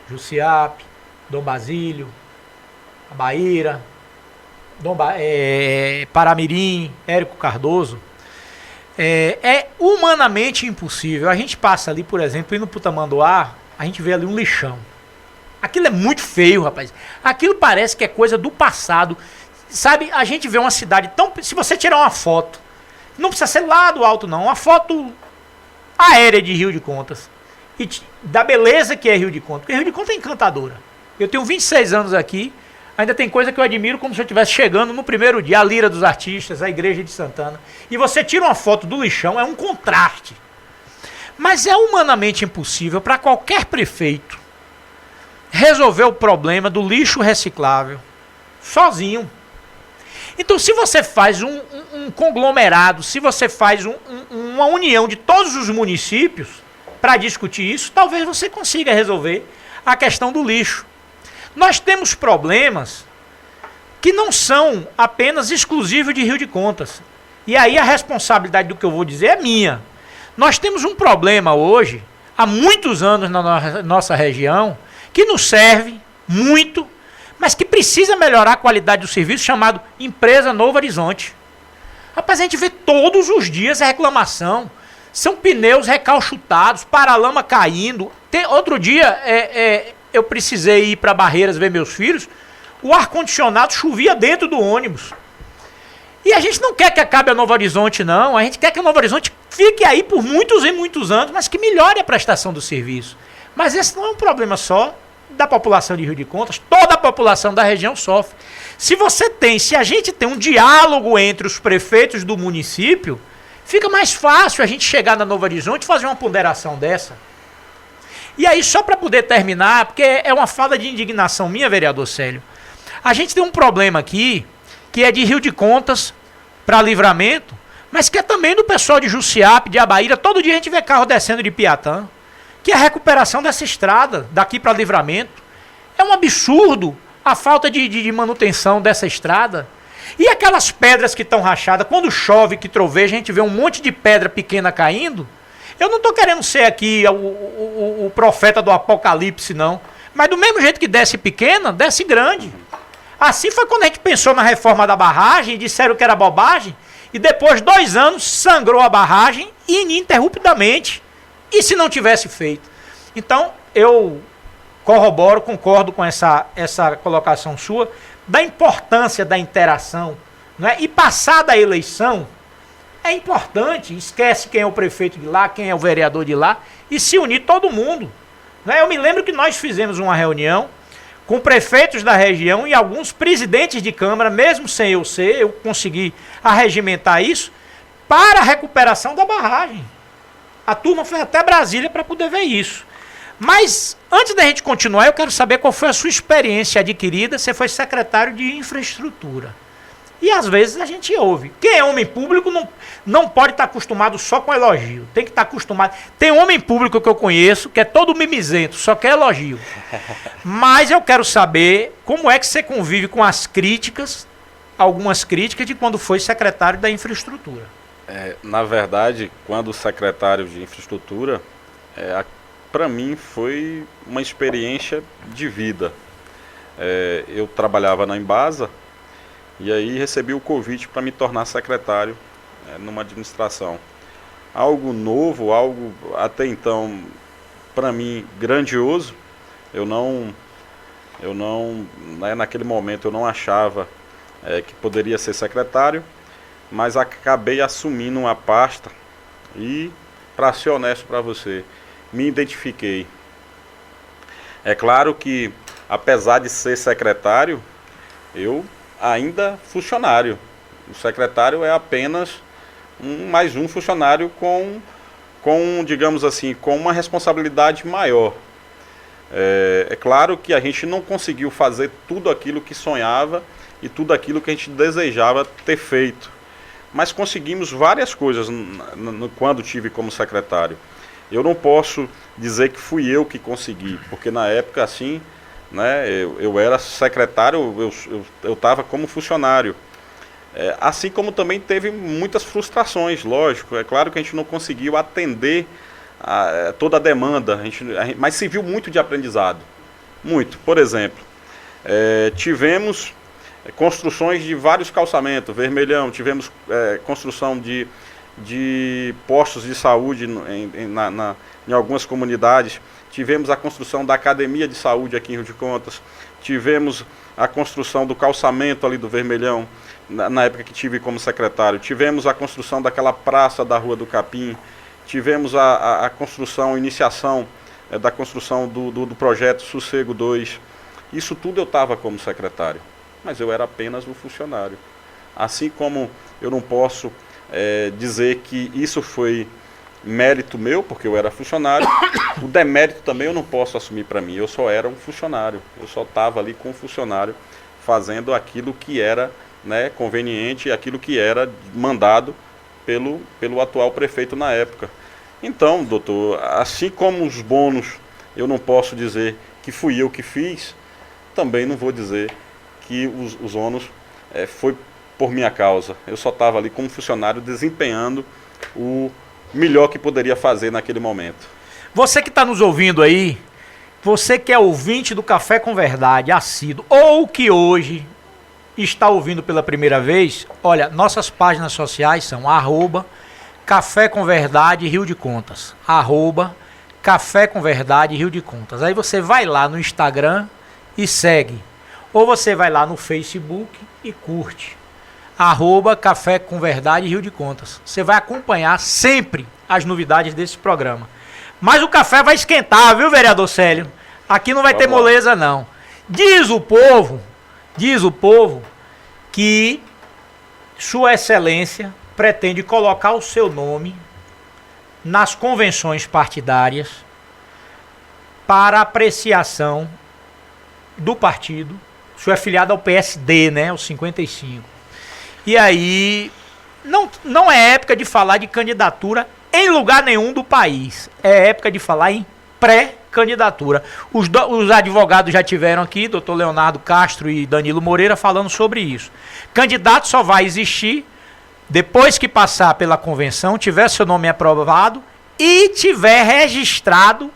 Jussiape, Dom Basílio, Abaíra, Paramirim, Érico Cardoso, é humanamente impossível. A gente passa ali, por exemplo, indo para o Tamanduá, a gente vê ali um lixão. Aquilo é muito feio, rapaz. Aquilo parece que é coisa do passado. Sabe, a gente vê uma cidade tão... Se você tirar uma foto, não precisa ser lá do alto não, uma foto aérea de Rio de Contas, e da beleza que é Rio de Contas, porque Rio de Contas é encantadora. Eu tenho 26 anos aqui, ainda tem coisa que eu admiro como se eu estivesse chegando no primeiro dia, a Lira dos Artistas, a Igreja de Santana, e você tira uma foto do lixão, é um contraste. Mas é humanamente impossível para qualquer prefeito resolver o problema do lixo reciclável sozinho. Então, se você faz um conglomerado, se você faz uma união de todos os municípios para discutir isso, talvez você consiga resolver a questão do lixo. Nós temos problemas que não são apenas exclusivos de Rio de Contas. E aí a responsabilidade do que eu vou dizer é minha. Nós temos um problema hoje, há muitos anos na nossa região, que nos serve muito, mas que precisa melhorar a qualidade do serviço, chamado Empresa Novo Horizonte. Rapaz, a gente vê todos os dias a reclamação. São pneus recalchutados, paralama caindo. Outro dia, eu precisei ir para Barreiras ver meus filhos. o ar-condicionado chovia dentro do ônibus. E a gente não quer que acabe a Novo Horizonte, não. A gente quer que a Novo Horizonte fique aí por muitos e muitos anos, mas que melhore a prestação do serviço. Mas esse não é um problema só da população de Rio de Contas. Toda a população da região sofre. Se a gente tem um diálogo entre os prefeitos do município, fica mais fácil a gente chegar na Novo Horizonte e fazer uma ponderação dessa. E aí, só para poder terminar, porque é uma fala de indignação minha, vereador Célio, a gente tem um problema aqui, que é de Rio de Contas para Livramento, mas que é também do pessoal de Jussiape, de Abaíra. Todo dia a gente vê carro descendo de Piatã, que é a recuperação dessa estrada daqui para Livramento. É um absurdo a falta de manutenção dessa estrada. E aquelas pedras que estão rachadas, quando chove, que troveja, a gente vê um monte de pedra pequena caindo. Eu não estou querendo ser aqui o profeta do apocalipse, não. Mas do mesmo jeito que desce pequena, desce grande. Assim foi quando a gente pensou na reforma da barragem, disseram que era bobagem, e depois de 2 anos sangrou a barragem ininterruptamente. E se não tivesse feito? Então, eu concordo com essa colocação sua, da importância da interação, não é? E passada a eleição, é importante, esquece quem é o prefeito de lá, quem é o vereador de lá, e se unir todo mundo. Não é? Eu me lembro que nós fizemos uma reunião com prefeitos da região e alguns presidentes de Câmara, mesmo sem eu ser, eu consegui arregimentar isso, para a recuperação da barragem. A turma foi até Brasília para poder ver isso. Mas, antes da gente continuar, eu quero saber qual foi a sua experiência adquirida. Você foi secretário de infraestrutura. E às vezes a gente ouve. Quem é homem público não pode estar acostumado só com elogio. Tem que estar acostumado. Tem homem público que eu conheço que é todo mimizento, só quer elogio. Mas eu quero saber como é que você convive com as críticas, algumas críticas de quando foi secretário da infraestrutura. Na verdade, quando secretário de infraestrutura, para mim foi uma experiência de vida. Eu trabalhava na Embasa, e aí recebi o convite para me tornar secretário numa administração. Algo novo, algo até então, para mim, grandioso. Eu não naquele momento eu não achava que poderia ser secretário, mas acabei assumindo uma pasta e, para ser honesto para você, me identifiquei. É claro que, apesar de ser secretário, eu ainda funcionário. O secretário é apenas mais um funcionário com, digamos assim, com uma responsabilidade maior. É claro que a gente não conseguiu fazer tudo aquilo que sonhava e tudo aquilo que a gente desejava ter feito. Mas conseguimos várias coisas quando tive como secretário. Eu não posso dizer que fui eu que consegui, porque na época, assim, né, eu era secretário, eu estava como funcionário. Assim como também teve muitas frustrações, lógico. É claro que a gente não conseguiu atender toda a demanda, mas se viu muito de aprendizado. Muito. Por exemplo, tivemos construções de vários calçamentos, Vermelhão, tivemos construção de postos de saúde em algumas comunidades, tivemos a construção da academia de saúde aqui em Rio de Contas, tivemos a construção do calçamento ali do Vermelhão, na época que tive como secretário, tivemos a construção daquela praça da Rua do Capim, tivemos a construção, iniciação da construção do projeto Sossego 2, isso tudo eu estava como secretário, mas eu era apenas um funcionário. Assim como eu não posso dizer que isso foi mérito meu, porque eu era funcionário, o demérito também eu não posso assumir para mim, eu só era um funcionário, eu só estava ali com um funcionário fazendo aquilo que era, né, conveniente, aquilo que era mandado pelo atual prefeito na época. Então, doutor, assim como os bônus eu não posso dizer que fui eu que fiz, também não vou dizer que os ônus foi por minha causa. Eu só estava ali como funcionário desempenhando o melhor que poderia fazer naquele momento. Você que está nos ouvindo aí, você que é ouvinte do Café com Verdade, assíduo, ou que hoje está ouvindo pela primeira vez, olha, nossas páginas sociais são @Café com Verdade Rio de Contas, @Café com Verdade Rio de Contas. Aí você vai lá no Instagram e segue. ou você vai lá no Facebook e curte. Café com Verdade Rio de Contas. Você vai acompanhar sempre as novidades desse programa. Mas o café vai esquentar, viu, vereador Célio? Aqui não vai ter moleza, não. Diz o povo que Sua Excelência pretende colocar o seu nome nas convenções partidárias para apreciação do partido. O senhor é filiado ao PSD, né? Os 55. E aí, não é época de falar de candidatura em lugar nenhum do país. É época de falar em pré-candidatura. Os advogados já tiveram aqui, doutor Leonardo Castro e Danilo Moreira, falando sobre isso. Candidato só vai existir depois que passar pela convenção, tiver seu nome aprovado e tiver registrado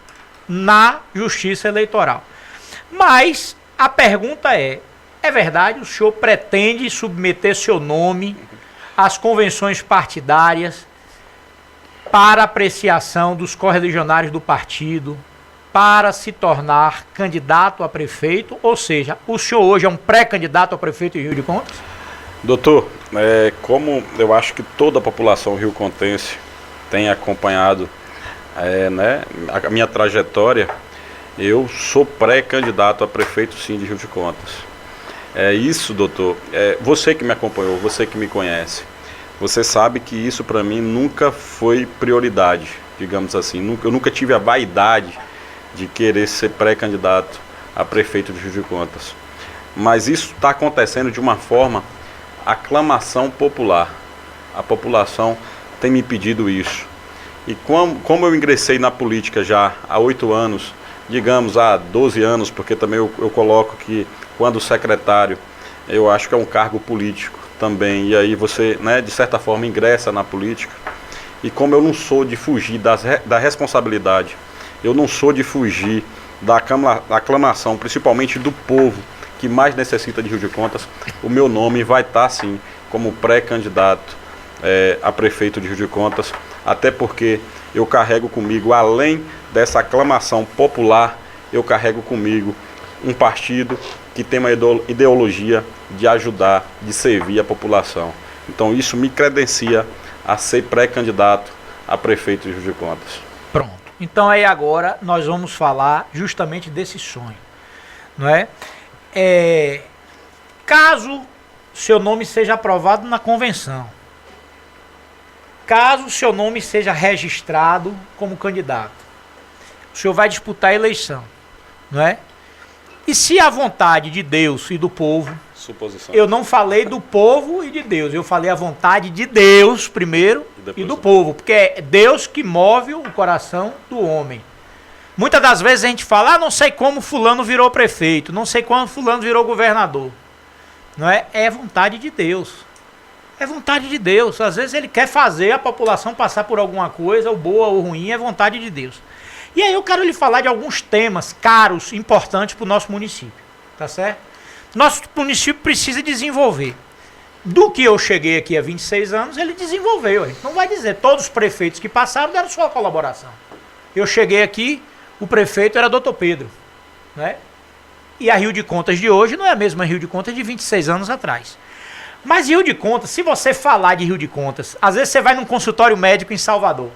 na Justiça Eleitoral. Mas a pergunta é verdade? O senhor pretende submeter seu nome às convenções partidárias para apreciação dos correligionários do partido, para se tornar candidato a prefeito? Ou seja, o senhor hoje é um pré-candidato a prefeito de Rio de Contas? Doutor, como eu acho que toda a população rio-contense tem acompanhado a minha trajetória, eu sou pré-candidato a prefeito, sim, de Rio de Contas. É isso, doutor. Você que me acompanhou, você que me conhece, você sabe que isso para mim nunca foi prioridade, digamos assim. Eu nunca tive a vaidade de querer ser pré-candidato a prefeito de Rio de Contas. Mas isso está acontecendo de uma forma, aclamação popular. A população tem me pedido isso. E como eu ingressei na política já há 8 anos, digamos há 12 anos, porque também eu coloco que quando secretário, eu acho que é um cargo político também, e aí você, de certa forma, ingressa na política, e como eu não sou de fugir da responsabilidade, eu não sou de fugir da aclamação, principalmente do povo que mais necessita de Rio de Contas, o meu nome vai estar, sim, como pré-candidato a prefeito de Rio de Contas, até porque eu carrego comigo, além dessa aclamação popular, eu carrego comigo um partido que tem uma ideologia de ajudar, de servir a população. Então isso me credencia a ser pré-candidato a prefeito de Rio de Contas. Pronto. Então aí agora nós vamos falar justamente desse sonho, não é? Caso seu nome seja aprovado na convenção, caso seu nome seja registrado como candidato, o senhor vai disputar a eleição, não é? E se a vontade de Deus e do povo, suposição. Eu não falei do povo e de Deus, eu falei a vontade de Deus primeiro e do povo, porque é Deus que move o coração do homem. Muitas das vezes a gente fala, não sei como fulano virou prefeito, não sei como fulano virou governador. Não é? É vontade de Deus. É vontade de Deus. Às vezes ele quer fazer a população passar por alguma coisa, ou boa ou ruim, é vontade de Deus. E aí eu quero lhe falar de alguns temas caros, importantes para o nosso município. Tá certo? Nosso município precisa desenvolver. Do que eu cheguei aqui há 26 anos, ele desenvolveu. A gente não vai dizer, todos os prefeitos que passaram deram sua colaboração. Eu cheguei aqui, o prefeito era Dr. Pedro. Né? E a Rio de Contas de hoje não é a mesma Rio de Contas de 26 anos atrás. Mas Rio de Contas, se você falar de Rio de Contas, às vezes você vai num consultório médico em Salvador.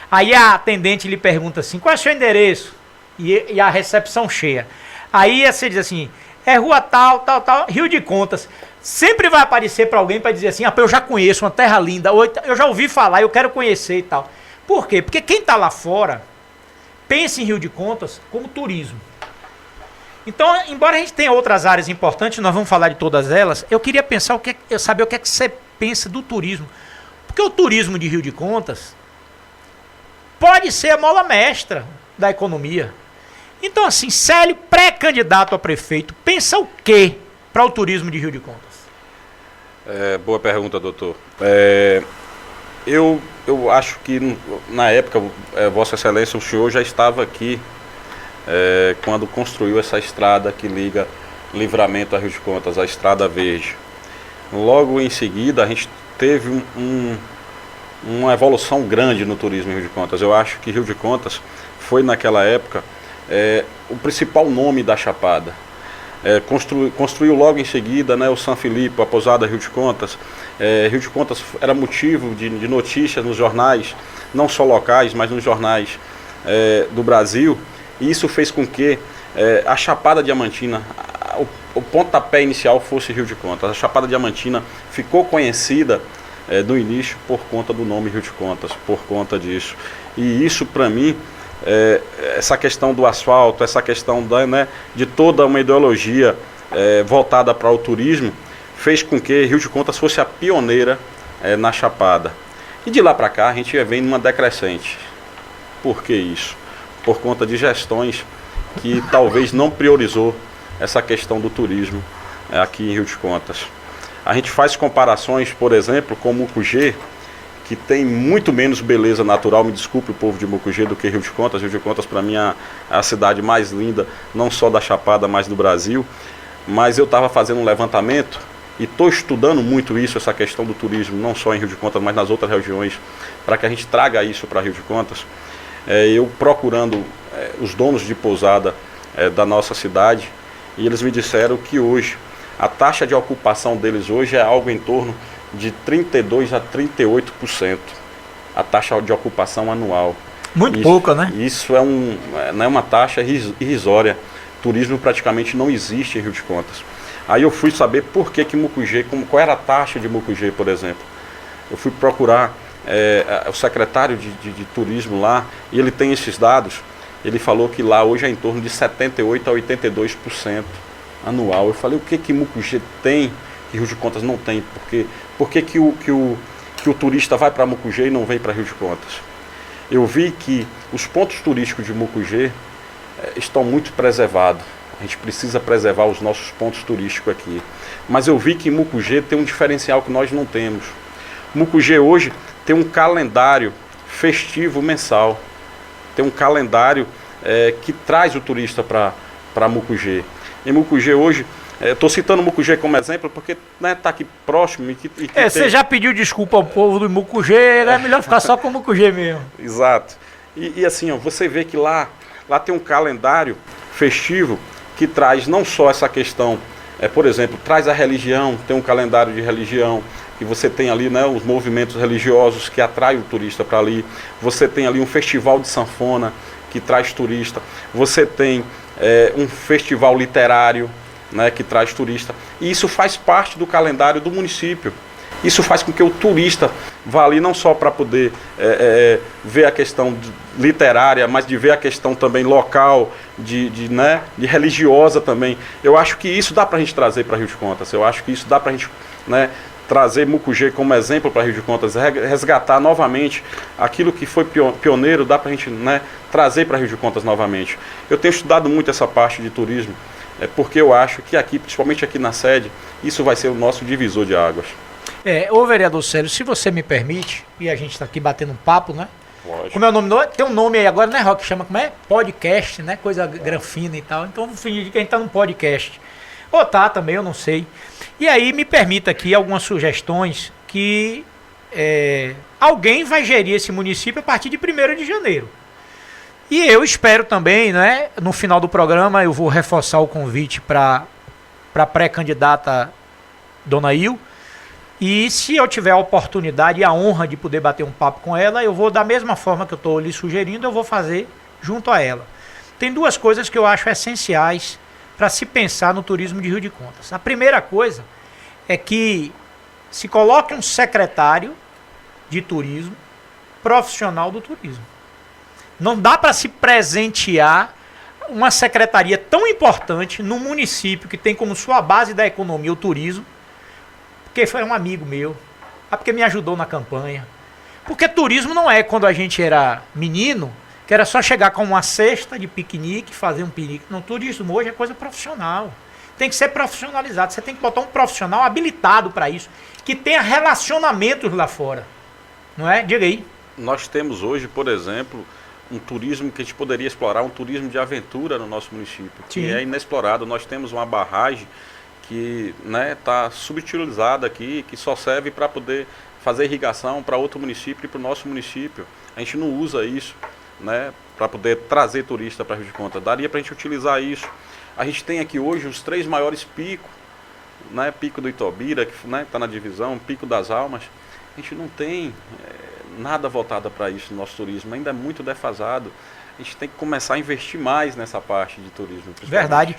Aí a atendente lhe pergunta assim, qual é o seu endereço? E a recepção cheia. Aí você diz assim, é rua tal, Rio de Contas. Sempre vai aparecer para alguém para dizer assim, eu já conheço, uma terra linda, ou eu já ouvi falar, eu quero conhecer e tal. Por quê? Porque quem está lá fora pensa em Rio de Contas como turismo. Então, embora a gente tenha outras áreas importantes, nós vamos falar de todas elas, eu queria saber o que é que você pensa do turismo. Porque o turismo de Rio de Contas pode ser a mola mestra da economia. Então, assim, Célio, pré-candidato a prefeito, pensa o quê para o turismo de Rio de Contas? Boa pergunta, doutor. Eu acho que, na época, Vossa Excelência, o senhor já estava aqui quando construiu essa estrada que liga Livramento a Rio de Contas, a Estrada Verde. Logo em seguida, a gente teve uma evolução grande no turismo em Rio de Contas. Eu acho que Rio de Contas foi, naquela época, o principal nome da Chapada. construiu logo em seguida, né, o São Filipe, a pousada Rio de Contas. Rio de Contas era motivo de notícias nos jornais, não só locais, mas nos jornais do Brasil. E isso fez com que a Chapada Diamantina, o pontapé inicial fosse Rio de Contas. A Chapada Diamantina ficou conhecida no início por conta do nome Rio de Contas, por conta disso. E isso, para mim, essa questão do asfalto, essa questão de toda uma ideologia voltada para o turismo, fez com que Rio de Contas fosse a pioneira na Chapada. E de lá para cá a gente vem numa decrescente. Por que isso? Por conta de gestões que talvez não priorizou essa questão do turismo aqui em Rio de Contas. A gente faz comparações, por exemplo, com Mucugê, que tem muito menos beleza natural, me desculpe o povo de Mucugê, do que Rio de Contas. Rio de Contas, para mim, é a cidade mais linda, não só da Chapada, mas do Brasil. Mas eu estava fazendo um levantamento e estou estudando muito isso, essa questão do turismo, não só em Rio de Contas, mas nas outras regiões, para que a gente traga isso para Rio de Contas. Eu procurando os donos de pousada da nossa cidade, e eles me disseram que hoje, a taxa de ocupação deles hoje é algo em torno de 32% a 38%, a taxa de ocupação anual. Muito pouca, né? Isso não é uma taxa irrisória. Turismo praticamente não existe em Rio de Contas. Aí eu fui saber por que Mucugê, qual era a taxa de Mucugê, por exemplo. Eu fui procurar o secretário de turismo lá, e ele tem esses dados. Ele falou que lá hoje é em torno de 78% a 82% anual. Eu falei, o que Mucugê tem que Rio de Contas não tem? Por que o turista vai para Mucugê e não vem para Rio de Contas? Eu vi que os pontos turísticos de Mucugê estão muito preservados. A gente precisa preservar os nossos pontos turísticos aqui. Mas eu vi que Mucugê tem um diferencial que nós não temos. Mucugê hoje tem um calendário festivo mensal. Tem um calendário que traz o turista para Mucugê. Em Mucugê hoje, estou citando Mucugê como exemplo porque está aqui próximo. Você já pediu desculpa ao povo do Mucugê, é melhor ficar só com o Mucugê mesmo. Exato. E assim, você vê que lá tem um calendário festivo que traz não só essa questão, por exemplo, traz a religião, tem um calendário de religião, que você tem ali, né, os movimentos religiosos que atraem o turista para ali. Você tem ali um festival de sanfona que traz turista. Você tem um festival literário, né, que traz turista. E isso faz parte do calendário do município. Isso faz com que o turista vá ali não só para poder ver a questão literária, mas de ver a questão também local, de religiosa também. Eu acho que isso dá para a gente trazer para Rio de Contas. Eu acho que isso dá para a gente, né, trazer Mucugê como exemplo para Rio de Contas, resgatar novamente aquilo que foi pioneiro, dá para a gente, né, trazer para Rio de Contas novamente. Eu tenho estudado muito essa parte de turismo, porque eu acho que aqui, principalmente aqui na sede, isso vai ser o nosso divisor de águas. Ô vereador Célio, se você me permite, e a gente está aqui batendo um papo, né? Lógico. Como é o nome? Tem um nome aí agora, né, Rock? Chama como é? Podcast, né? Coisa granfina e tal. Então vamos fingir que a gente está num podcast. Ou tá também, eu não sei. E aí me permita aqui algumas sugestões que alguém vai gerir esse município a partir de 1º de janeiro. E eu espero também, né, no final do programa, eu vou reforçar o convite para a pré-candidata Dona Il. E se eu tiver a oportunidade e a honra de poder bater um papo com ela, eu vou, da mesma forma que eu estou lhe sugerindo, eu vou fazer junto a ela. Tem duas coisas que eu acho essenciais para se pensar no turismo de Rio de Contas. A primeira coisa é que se coloque um secretário de turismo profissional do turismo. Não dá para se presentear uma secretaria tão importante num município que tem como sua base da economia o turismo, porque foi um amigo meu, porque me ajudou na campanha. Porque turismo não é quando a gente era menino, que era só chegar com uma cesta de piquenique, fazer um piquenique. Não, turismo hoje é coisa profissional. Tem que ser profissionalizado. Você tem que botar um profissional habilitado para isso, que tenha relacionamentos lá fora. Não é? Diga aí. Nós temos hoje, por exemplo, um turismo que a gente poderia explorar, um turismo de aventura no nosso município, que é inexplorado. Nós temos uma barragem que está subutilizada aqui, que só serve para poder fazer irrigação para outro município e para o nosso município. A gente não usa isso, né, para poder trazer turista para Rio de Contas. Daria para a gente utilizar isso. A gente tem aqui hoje os 3 maiores picos, né? Pico do Itobira, que está na divisão, Pico das Almas. A gente não tem nada voltado para isso no nosso turismo, ainda é muito defasado. A gente tem que começar a investir mais nessa parte de turismo. Verdade.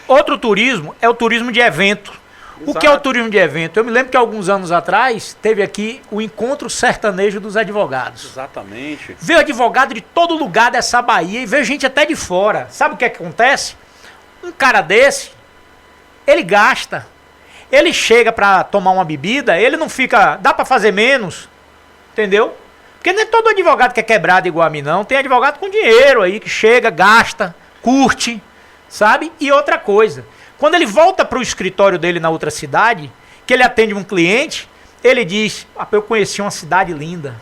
Outro turismo é o turismo de evento. Exato. O que é o turismo de evento? Eu me lembro que alguns anos atrás teve aqui o Encontro Sertanejo dos Advogados. Exatamente. Veio advogado de todo lugar dessa Bahia e veio gente até de fora. Sabe o que acontece? Um cara desse, ele gasta. Ele chega para tomar uma bebida, ele não fica... Dá para fazer menos, entendeu? Porque nem todo advogado que é quebrado igual a mim, não. Tem advogado com dinheiro aí, que chega, gasta, curte, sabe? E outra coisa, quando ele volta para o escritório dele na outra cidade, que ele atende um cliente, ele diz, eu conheci uma cidade linda,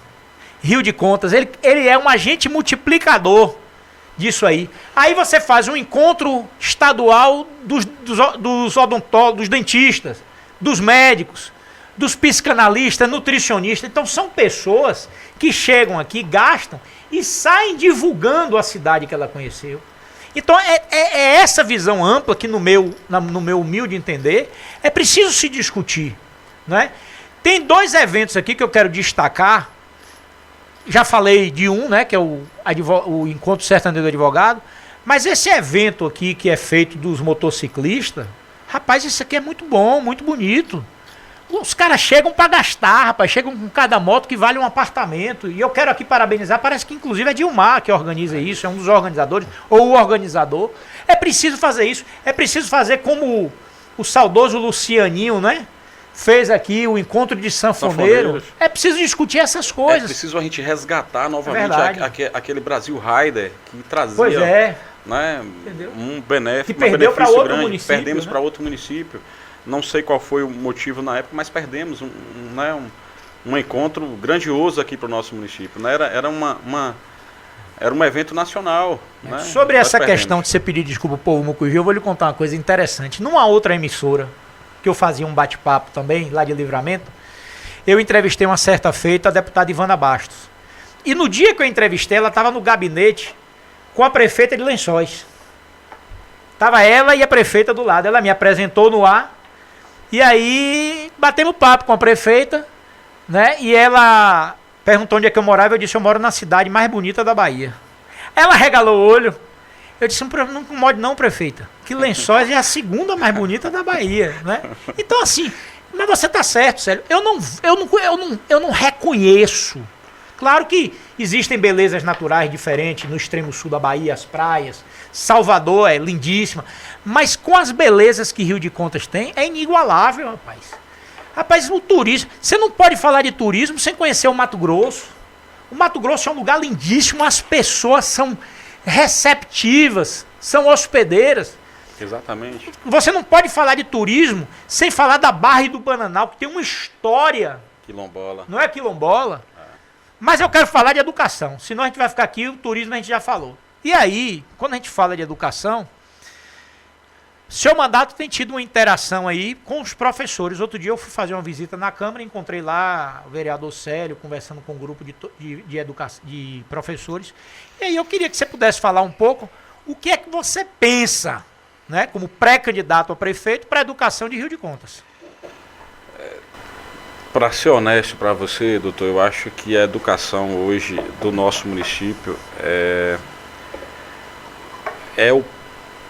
Rio de Contas. Ele é um agente multiplicador disso aí. Aí você faz um encontro estadual dos odontólogos, dos dentistas, dos médicos, dos psicanalistas, nutricionistas. Então são pessoas que chegam aqui, gastam e saem divulgando a cidade que ela conheceu. Então é essa visão ampla que no meu humilde entender é preciso se discutir, né? Tem 2 eventos aqui que eu quero destacar. Já falei de um, né, que é o Encontro Sertanejo do Advogado, mas esse evento aqui que é feito dos motociclistas, rapaz, isso aqui é muito bom, muito bonito. Os caras chegam para gastar, rapaz, chegam com cada moto que vale um apartamento. E eu quero aqui parabenizar, parece que inclusive é Dilmar que organiza isso, é um dos organizadores, ou o organizador. É preciso fazer isso, é preciso fazer como o saudoso Lucianinho, né? Fez aqui o encontro de sanfoneiro. É preciso discutir essas coisas. É preciso a gente resgatar novamente aquele Brasil Rider que trazia né, um benefício, que perdeu para outro grande. Município. Perdemos para outro município. Não sei qual foi o motivo na época, mas perdemos um encontro grandioso aqui para o nosso município. Né? Era um evento nacional. Né? Sobre essa questão de você pedir desculpa ao povo Mucugê, eu vou lhe contar uma coisa interessante. Numa outra emissora, que eu fazia um bate-papo também, lá de Livramento, eu entrevistei uma certa feita a deputada Ivana Bastos. E no dia que eu entrevistei, ela estava no gabinete com a prefeita de Lençóis. Estava ela e a prefeita do lado. Ela me apresentou no ar, e aí batemos papo com a prefeita, né? E ela perguntou onde é que eu morava, eu disse, eu moro na cidade mais bonita da Bahia. Ela regalou o olho. Eu disse, não incomode não, prefeita, que Lençóis é a segunda mais bonita da Bahia, né? Então assim, mas você tá certo, Célio, eu não reconheço. Claro que existem belezas naturais diferentes no extremo sul da Bahia, as praias, Salvador é lindíssima, mas com as belezas que Rio de Contas tem, é inigualável, rapaz. Rapaz, o turismo, você não pode falar de turismo sem conhecer o Mato Grosso. O Mato Grosso é um lugar lindíssimo, as pessoas são receptivas, são hospedeiras. Exatamente. Você não pode falar de turismo sem falar da Barra e do Bananal, que tem uma história. Quilombola. Não é quilombola? Mas eu quero falar de educação. Senão a gente vai ficar aqui, o turismo a gente já falou. E aí, quando a gente fala de educação, seu mandato tem tido uma interação aí com os professores. Outro dia eu fui fazer uma visita na Câmara, encontrei lá o vereador Célio conversando com um grupo de professores. E aí eu queria que você pudesse falar um pouco o que é que você pensa, né, como pré-candidato a prefeito para a educação de Rio de Contas. Para ser honesto para você, doutor, eu acho que a educação hoje do nosso município é o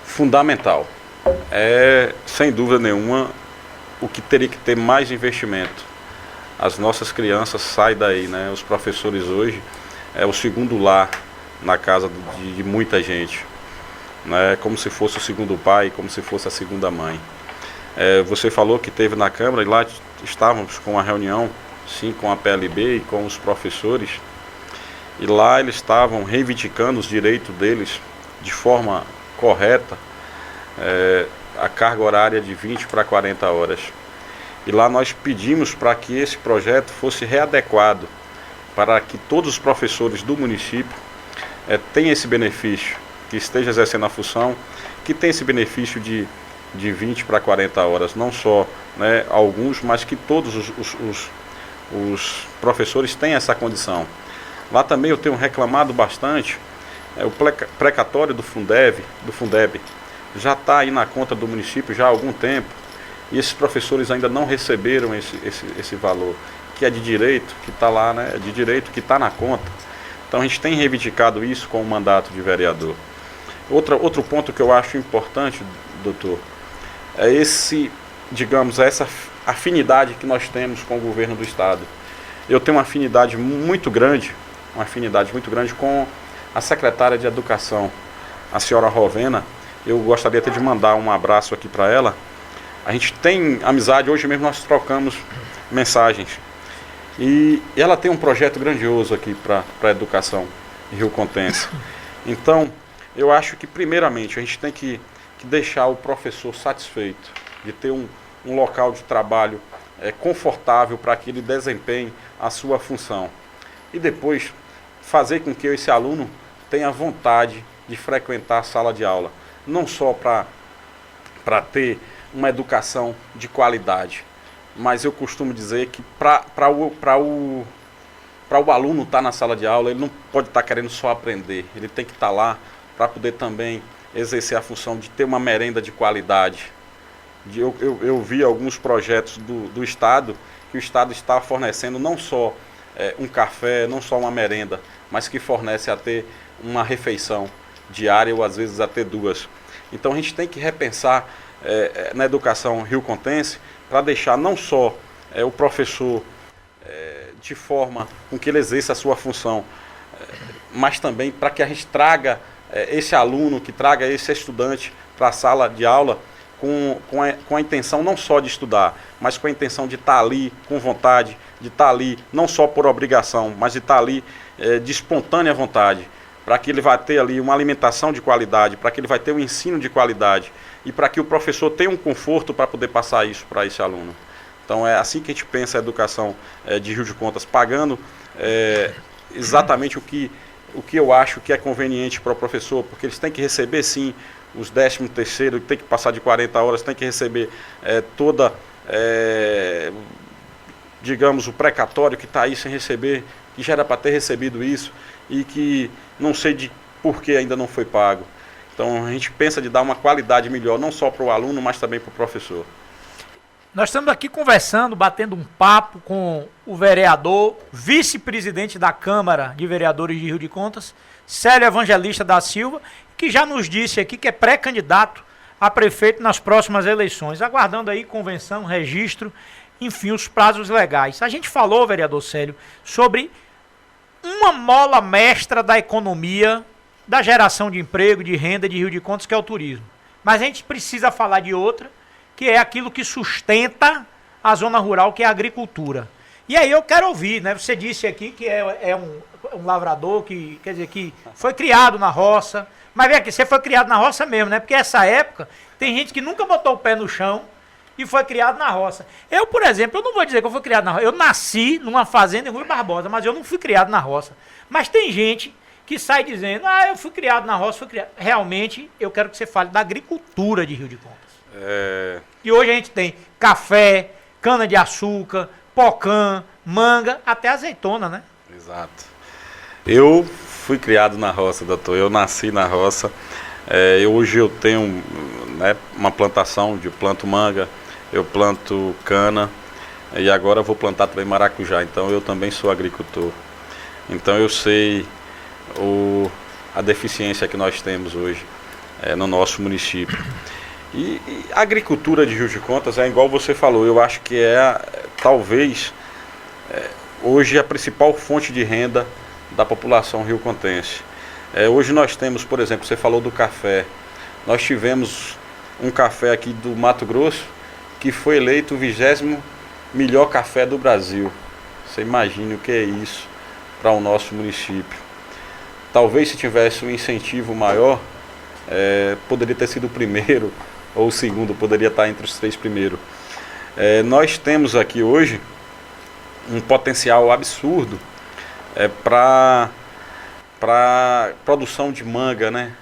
fundamental. É, sem dúvida nenhuma, o que teria que ter mais investimento. As nossas crianças saem daí, né? Os professores hoje é o segundo lar na casa de muita gente, né? Como se fosse o segundo pai, como se fosse a segunda mãe. Você falou que teve na Câmara e lá estávamos com uma reunião, sim, com a PLB e com os professores, e lá eles estavam reivindicando os direitos deles de forma correta, a carga horária de 20 para 40 horas. E lá nós pedimos para que esse projeto fosse readequado para que todos os professores do município tenham esse benefício, que esteja exercendo a função, que tenha esse benefício de 20 para 40 horas, não só, né, alguns, mas que todos os professores tenham essa condição. Lá também eu tenho reclamado bastante o precatório do Fundeb, já está aí na conta do município já há algum tempo, e esses professores ainda não receberam esse valor, que é de direito, que está lá, né? É de direito, que está na conta. Então a gente tem reivindicado isso com o mandato de vereador. Outro ponto que eu acho importante, doutor, é essa afinidade que nós temos com o governo do estado. Eu tenho uma afinidade muito grande com a secretária de Educação, a senhora Rovena. Eu gostaria até de mandar um abraço aqui para ela. A gente tem amizade, hoje mesmo nós trocamos mensagens. E ela tem um projeto grandioso aqui para a educação em Rio Contense. Então, eu acho que primeiramente a gente tem que deixar o professor satisfeito de ter um local de trabalho confortável para que ele desempenhe a sua função. E depois fazer com que esse aluno tenha vontade de frequentar a sala de aula. Não só para ter uma educação de qualidade, mas eu costumo dizer que para o aluno estar na sala de aula, ele não pode estar querendo só aprender, ele tem que estar lá para poder também exercer a função de ter uma merenda de qualidade. Eu vi alguns projetos do Estado, que o Estado está fornecendo não só um café, não só uma merenda, mas que fornece até uma refeição diária ou às vezes até 2. Então a gente tem que repensar na educação riocontense para deixar não só o professor de forma com que ele exerça a sua função, mas também para que a gente traga esse aluno, que traga esse estudante para a sala de aula com a intenção não só de estudar, mas com a intenção de estar ali com vontade, de estar ali não só por obrigação, mas de estar ali de espontânea vontade, para que ele vai ter ali uma alimentação de qualidade, para que ele vai ter um ensino de qualidade e para que o professor tenha um conforto para poder passar isso para esse aluno. Então é assim que a gente pensa a educação de Rio de Contas, pagando exatamente o que eu acho que é conveniente para o professor, porque eles têm que receber sim os 13º, tem que passar de 40 horas, tem que receber digamos, o precatório que está aí sem receber, que já era para ter recebido isso e que não sei de por que ainda não foi pago. Então a gente pensa de dar uma qualidade melhor, não só para o aluno, mas também para o professor. Nós estamos aqui conversando, batendo um papo com o vereador, vice-presidente da Câmara de Vereadores de Rio de Contas, Célio Evangelista da Silva, que já nos disse aqui que é pré-candidato a prefeito nas próximas eleições, aguardando aí convenção, registro, enfim, os prazos legais. A gente falou, vereador Célio, sobre uma mola mestra da economia, da geração de emprego, de renda de Rio de Contas, que é o turismo. Mas a gente precisa falar de outra, que é aquilo que sustenta a zona rural, que é a agricultura. E aí eu quero ouvir, né? Você disse aqui que é um lavrador, que quer dizer que foi criado na roça. Mas vem aqui, você foi criado na roça mesmo, né? Porque essa época tem gente que nunca botou o pé no chão e foi criado na roça. Eu, por exemplo, eu não vou dizer que eu fui criado na roça. Eu nasci numa fazenda em Rui Barbosa, mas eu não fui criado na roça. Mas tem gente que sai dizendo, eu fui criado na roça, fui criado. Realmente, eu quero que você fale da agricultura de Rio de Contas. E hoje a gente tem café, cana-de-açúcar, pocã, manga, até azeitona, né? Exato. Eu fui criado na roça, doutor. Eu nasci na roça. Hoje eu tenho uma plantação de planto manga, eu planto cana e agora eu vou plantar também maracujá. Então eu também sou agricultor. Então eu sei a deficiência que nós temos hoje no nosso município. E a agricultura de Rio de Contas é igual você falou, eu acho que talvez hoje a principal fonte de renda da população riocontense. Hoje nós temos, por exemplo, você falou do café, nós tivemos um café aqui do Mato Grosso que foi eleito o 20º melhor café do Brasil. Você imagina o que é isso para o nosso município. Talvez se tivesse um incentivo maior, poderia ter sido o primeiro ou o segundo, poderia estar entre os 3 primeiros. Nós temos aqui hoje um potencial absurdo para produção de manga, né?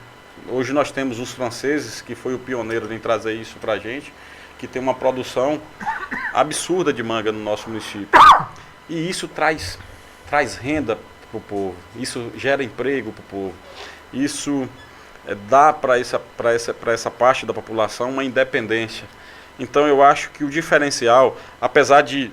Hoje nós temos os franceses, que foi o pioneiro em trazer isso para a gente, que tem uma produção absurda de manga no nosso município. E isso traz renda para o povo, isso gera emprego para o povo, isso dar para essa parte da população uma independência. Então eu acho que o diferencial, apesar de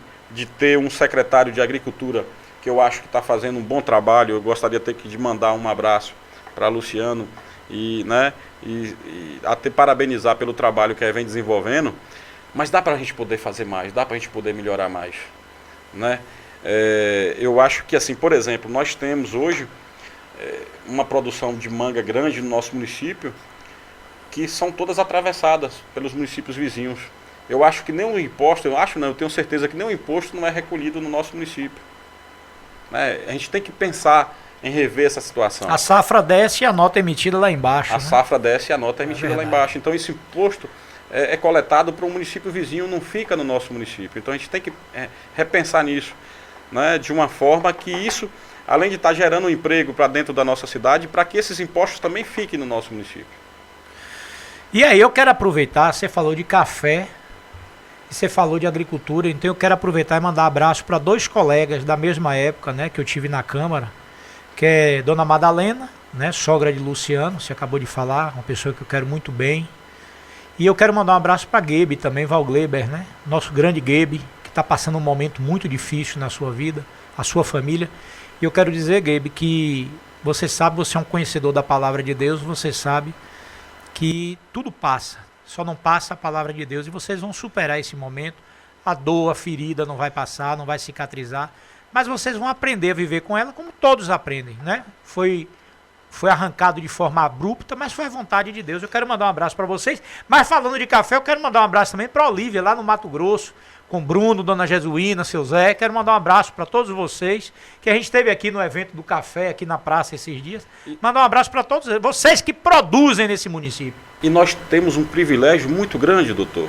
ter um secretário de Agricultura, que eu acho que está fazendo um bom trabalho, eu gostaria de mandar um abraço para Luciano e até parabenizar pelo trabalho que ele vem desenvolvendo, mas dá para a gente poder fazer mais, dá para a gente poder melhorar mais, né? Eu acho que, assim, por exemplo, nós temos hoje uma produção de manga grande no nosso município, que são todas atravessadas pelos municípios vizinhos. Eu acho que nenhum imposto, eu tenho certeza que nenhum imposto não é recolhido no nosso município, né? A gente tem que pensar em rever essa situação. A safra desce e a nota é emitida lá embaixo. A safra desce e a nota é emitida lá embaixo. Então esse imposto é coletado para um município vizinho, não fica no nosso município. Então a gente tem que repensar nisso, né? De uma forma que isso, além de estar gerando um emprego para dentro da nossa cidade, para que esses impostos também fiquem no nosso município. E aí eu quero aproveitar, você falou de café, e você falou de agricultura, então eu quero aproveitar e mandar abraço para 2 colegas da mesma época, né, que eu tive na Câmara, que é Dona Madalena, né, sogra de Luciano, você acabou de falar, uma pessoa que eu quero muito bem. E eu quero mandar um abraço para Gabe também, Valgleber, né, nosso grande Gabe, que está passando um momento muito difícil na sua vida, a sua família. E eu quero dizer, Gabe, que você sabe, você é um conhecedor da palavra de Deus, você sabe que tudo passa, só não passa a palavra de Deus, e vocês vão superar esse momento. A dor, a ferida não vai passar, não vai cicatrizar, mas vocês vão aprender a viver com ela como todos aprendem, né? Foi arrancado de forma abrupta, mas foi a vontade de Deus. Eu quero mandar um abraço para vocês, mas falando de café, eu quero mandar um abraço também para a Olívia, lá no Mato Grosso, com Bruno, Dona Jesuína, seu Zé. Quero mandar um abraço para todos vocês, que a gente esteve aqui no evento do café, aqui na praça esses dias. Mandar um abraço para todos vocês que produzem nesse município. E nós temos um privilégio muito grande, doutor,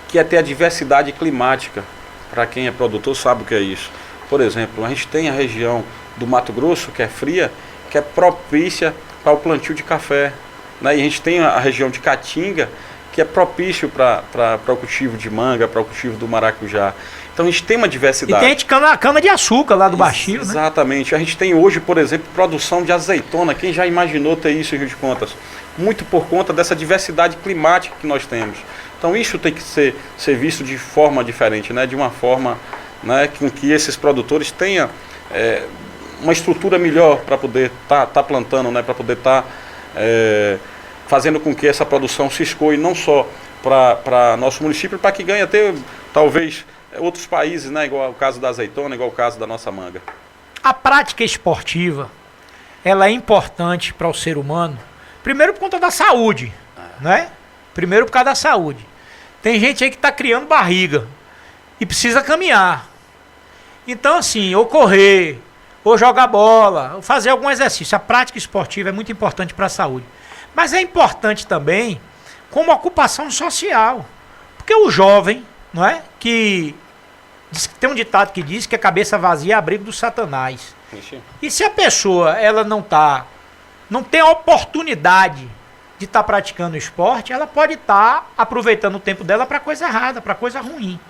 que é ter a diversidade climática. Para quem é produtor sabe o que é isso. Por exemplo, a gente tem a região do Mato Grosso, que é fria, que é propícia para o plantio de café, né? E a gente tem a região de Caatinga, que é propício para o cultivo de manga, para o cultivo do maracujá. Então a gente tem uma diversidade. E tem a cana de açúcar lá do Baixio, né? Exatamente. A gente tem hoje, por exemplo, produção de azeitona. Quem já imaginou ter isso em Rio de Contas? Muito por conta dessa diversidade climática que nós temos. Então isso tem que ser visto de forma diferente, né? De uma forma, né, com que esses produtores tenham uma estrutura melhor para poder tá plantando, né? Para poder estar fazendo com que essa produção se escoe não só para nosso município, para que ganhe até, talvez, outros países, né? Igual o caso da azeitona, igual o caso da nossa manga. A prática esportiva, ela é importante para o ser humano, primeiro por conta da saúde, né? Primeiro por causa da saúde. Tem gente aí que está criando barriga e precisa caminhar. Então, assim, ou correr, ou jogar bola, ou fazer algum exercício. A prática esportiva é muito importante para a saúde. Mas é importante também como ocupação social. Porque o jovem, não é? Que tem um ditado que diz que a cabeça vazia é abrigo do Satanás. Ixi. E se a pessoa ela não tem a oportunidade de estar praticando esporte, ela pode estar aproveitando o tempo dela para coisa errada, para coisa ruim.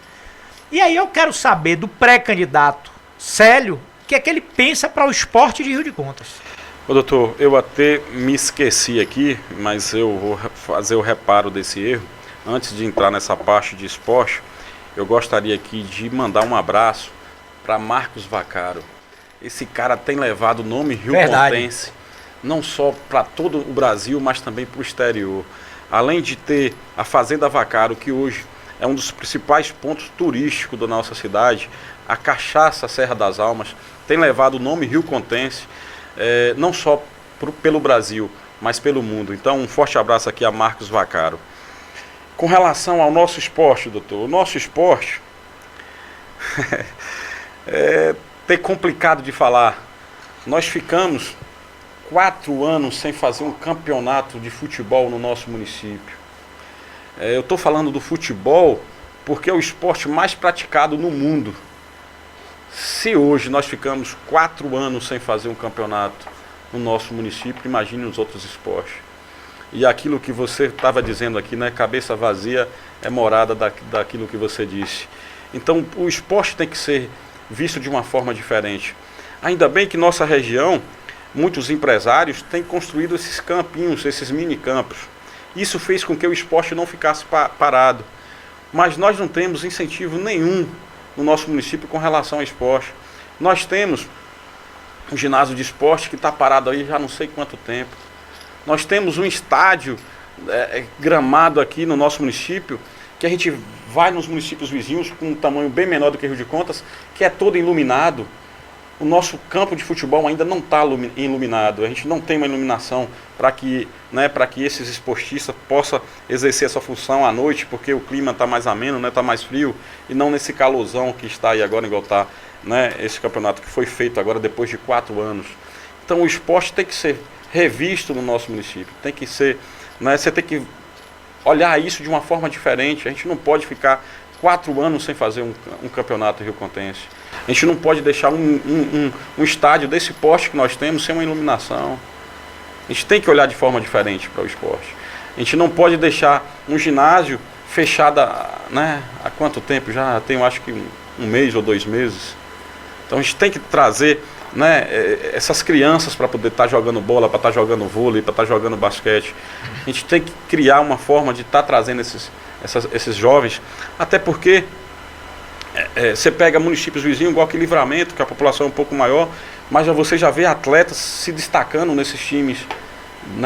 E aí eu quero saber do pré-candidato Célio, o que é que ele pensa para o esporte de Rio de Contas. Ô, doutor, eu até me esqueci aqui, mas eu vou fazer o reparo desse erro. Antes de entrar nessa parte de esporte, eu gostaria aqui de mandar um abraço para Marcos Vaccaro. Esse cara tem levado o nome Rio Contense, não só para todo o Brasil, mas também para o exterior. Além de ter a Fazenda Vaccaro, que hoje é um dos principais pontos turísticos da nossa cidade, a cachaça Serra das Almas tem levado o nome Rio Contense, não só pelo Brasil, mas pelo mundo. Então, um forte abraço aqui a Marcos Vaccaro. Com relação ao nosso esporte, doutor, o nosso esporte é complicado de falar. Nós ficamos 4 anos sem fazer um campeonato de futebol no nosso município. Eu estou falando do futebol porque é o esporte mais praticado no mundo. Se hoje nós ficamos 4 anos sem fazer um campeonato no nosso município, imagine os outros esportes. E aquilo que você estava dizendo aqui, né, cabeça vazia é morada daquilo que você disse. Então o esporte tem que ser visto de uma forma diferente. Ainda bem que nossa região muitos empresários têm construído esses campinhos, esses mini campos. Isso fez com que o esporte não ficasse parado. Mas nós não temos incentivo nenhum no nosso município com relação ao esporte. Nós temos um ginásio de esporte que está parado aí já não sei quanto tempo. Nós temos um estádio gramado aqui no nosso município, que a gente vai nos municípios vizinhos com um tamanho bem menor do que Rio de Contas, que é todo iluminado. O nosso campo de futebol ainda não está iluminado, a gente não tem uma iluminação para que esses esportistas possam exercer essa função à noite, porque o clima está mais ameno, está mais frio, e não nesse calorzão que está aí agora, igual está esse campeonato que foi feito agora depois de 4 anos. Então o esporte tem que ser revisto no nosso município, tem que ser, você tem que olhar isso de uma forma diferente. A gente não pode ficar 4 anos sem fazer um campeonato riocontense. A gente não pode deixar um estádio desse porte que nós temos sem uma iluminação. A gente tem que olhar de forma diferente para o esporte. A gente não pode deixar um ginásio fechado há quanto tempo? Já tem, eu acho que 1 mês ou 2 meses. Então a gente tem que trazer essas crianças para poder estar jogando bola, para estar jogando vôlei, para estar jogando basquete. A gente tem que criar uma forma de estar trazendo esses jovens, até porque você pega municípios vizinhos, igual que Livramento, que a população é um pouco maior, mas você já vê atletas se destacando nesses times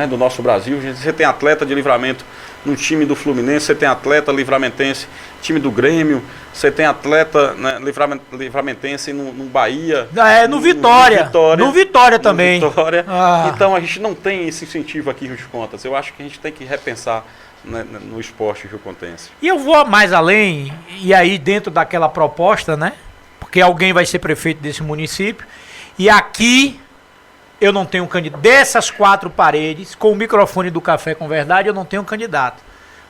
do nosso Brasil. Você tem atleta de Livramento no time do Fluminense, você tem atleta livramentense, time do Grêmio, você tem atleta livramentense no Bahia. No Vitória. No Vitória também. Vitória. Então a gente não tem esse incentivo aqui em Rio de Contas. Eu acho que a gente tem que repensar no esporte riocontense. E eu vou mais além, e aí dentro daquela proposta, porque alguém vai ser prefeito desse município, e aqui eu não tenho candidato. Dessas 4 paredes, com o microfone do Café com Verdade, eu não tenho candidato.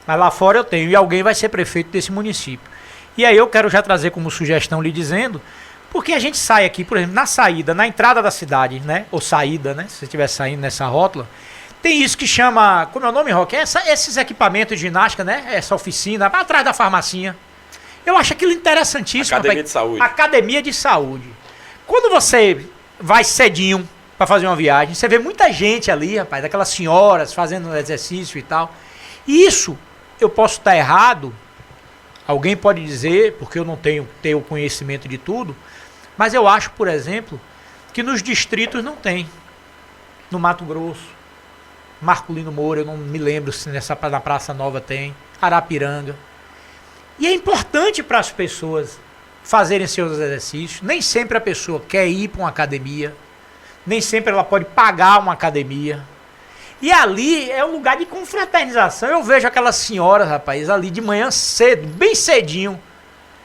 Mas lá fora eu tenho, e alguém vai ser prefeito desse município. E aí eu quero já trazer como sugestão lhe dizendo, porque a gente sai aqui, por exemplo, na saída, na entrada da cidade, ou saída, se você estiver saindo nessa rótula, tem isso que chama, como é o nome, Roque? Esses equipamentos de ginástica, essa oficina, atrás da farmacinha. Eu acho aquilo interessantíssimo. Academia de saúde. Academia de saúde. Quando você vai cedinho para fazer uma viagem, você vê muita gente ali, rapaz, aquelas senhoras fazendo exercício e tal. E isso, eu posso estar errado, alguém pode dizer, porque eu não tenho conhecimento de tudo, mas eu acho, por exemplo, que nos distritos não tem. No Mato Grosso, Marculino Moura, eu não me lembro se na Praça Nova tem, Arapiranga. E é importante para as pessoas fazerem seus exercícios. Nem sempre a pessoa quer ir para uma academia, nem sempre ela pode pagar uma academia. E ali é um lugar de confraternização. Eu vejo aquelas senhoras, rapaz, ali de manhã cedo, bem cedinho,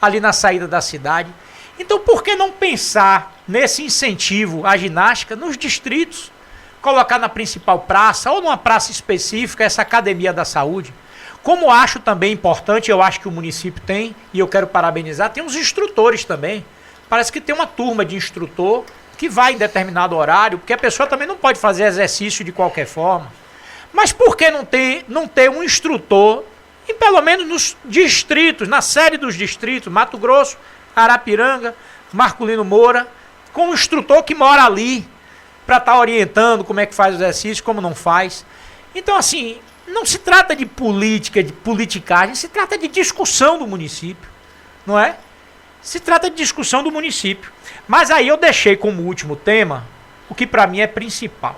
ali na saída da cidade. Então por que não pensar nesse incentivo à ginástica nos distritos? Colocar na principal praça ou numa praça específica essa academia da saúde. Como acho também importante, eu acho que o município tem, e eu quero parabenizar, tem os instrutores também. Parece que tem uma turma de instrutor que vai em determinado horário, porque a pessoa também não pode fazer exercício de qualquer forma. Mas por que não ter um instrutor, e pelo menos nos distritos, na série dos distritos, Mato Grosso, Arapiranga, Marculino Moura, com um instrutor que mora ali, para estar orientando como é que faz o exercício, como não faz. Então, assim, não se trata de política, de politicagem, se trata de discussão do município, não é? Se trata de discussão do município. Mas aí eu deixei como último tema o que para mim é principal.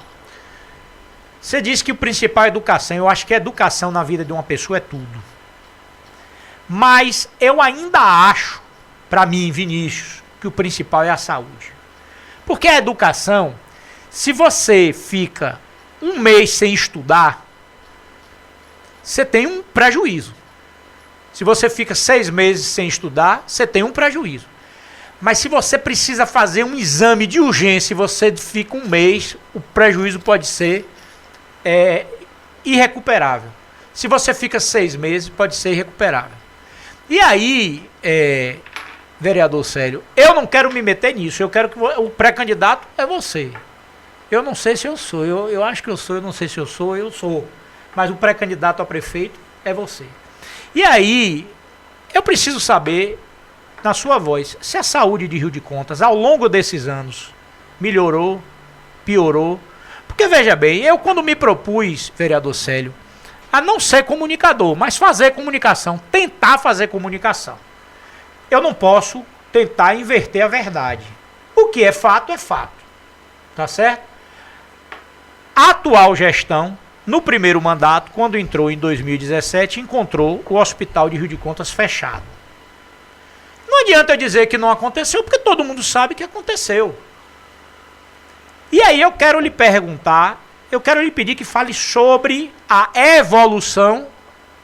Você disse que o principal é educação. Eu acho que a educação na vida de uma pessoa é tudo. Mas eu ainda acho, para mim, Vinícius, que o principal é a saúde. Porque a educação, se você fica 1 mês sem estudar, você tem um prejuízo. Se você fica 6 meses sem estudar, você tem um prejuízo. Mas se você precisa fazer um exame de urgência e você fica 1 mês, o prejuízo pode ser irrecuperável. Se você fica 6 meses, pode ser irrecuperável. E aí, vereador Célio, eu não quero me meter nisso. Eu quero que o pré-candidato é você. Eu não sei se eu sou. Eu acho que eu sou. Eu não sei se eu sou. Mas o pré-candidato a prefeito é você. E aí, eu preciso saber, na sua voz, se a saúde de Rio de Contas, ao longo desses anos, melhorou, piorou. Porque, veja bem, eu quando me propus, vereador Célio, a não ser comunicador, mas fazer comunicação, tentar fazer comunicação, eu não posso tentar inverter a verdade. O que é fato, tá certo? A atual gestão, no primeiro mandato, quando entrou em 2017, encontrou o Hospital de Rio de Contas fechado. Não adianta eu dizer que não aconteceu, porque todo mundo sabe que aconteceu. E aí eu quero lhe perguntar, eu quero lhe pedir que fale sobre a evolução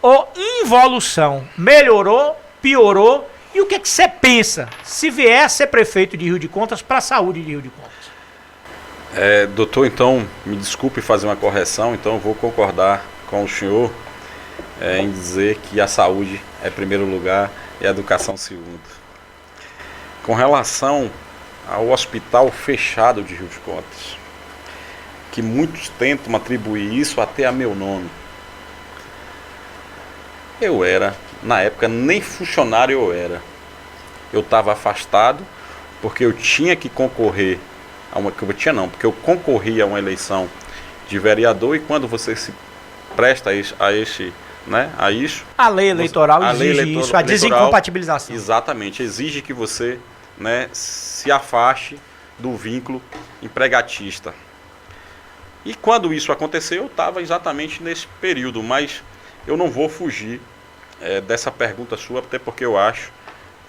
ou involução. Melhorou, piorou? E o que é que você pensa se vier a ser prefeito de Rio de Contas para a saúde de Rio de Contas? Doutor, então, me desculpe fazer uma correção, então eu vou concordar com o senhor em dizer que a saúde é primeiro lugar e a educação segundo. Com relação ao hospital fechado de Rio de Contas, que muitos tentam atribuir isso até a meu nome. Eu era, na época, nem funcionário eu era. Eu estava afastado porque eu tinha que concorrer porque eu concorri a uma eleição de vereador, e quando você se presta a isso, a lei eleitoral exige isso, a desincompatibilização. Exatamente, exige que você, se afaste do vínculo empregatista. E quando isso aconteceu, eu estava exatamente nesse período, mas eu não vou fugir dessa pergunta sua, até porque eu acho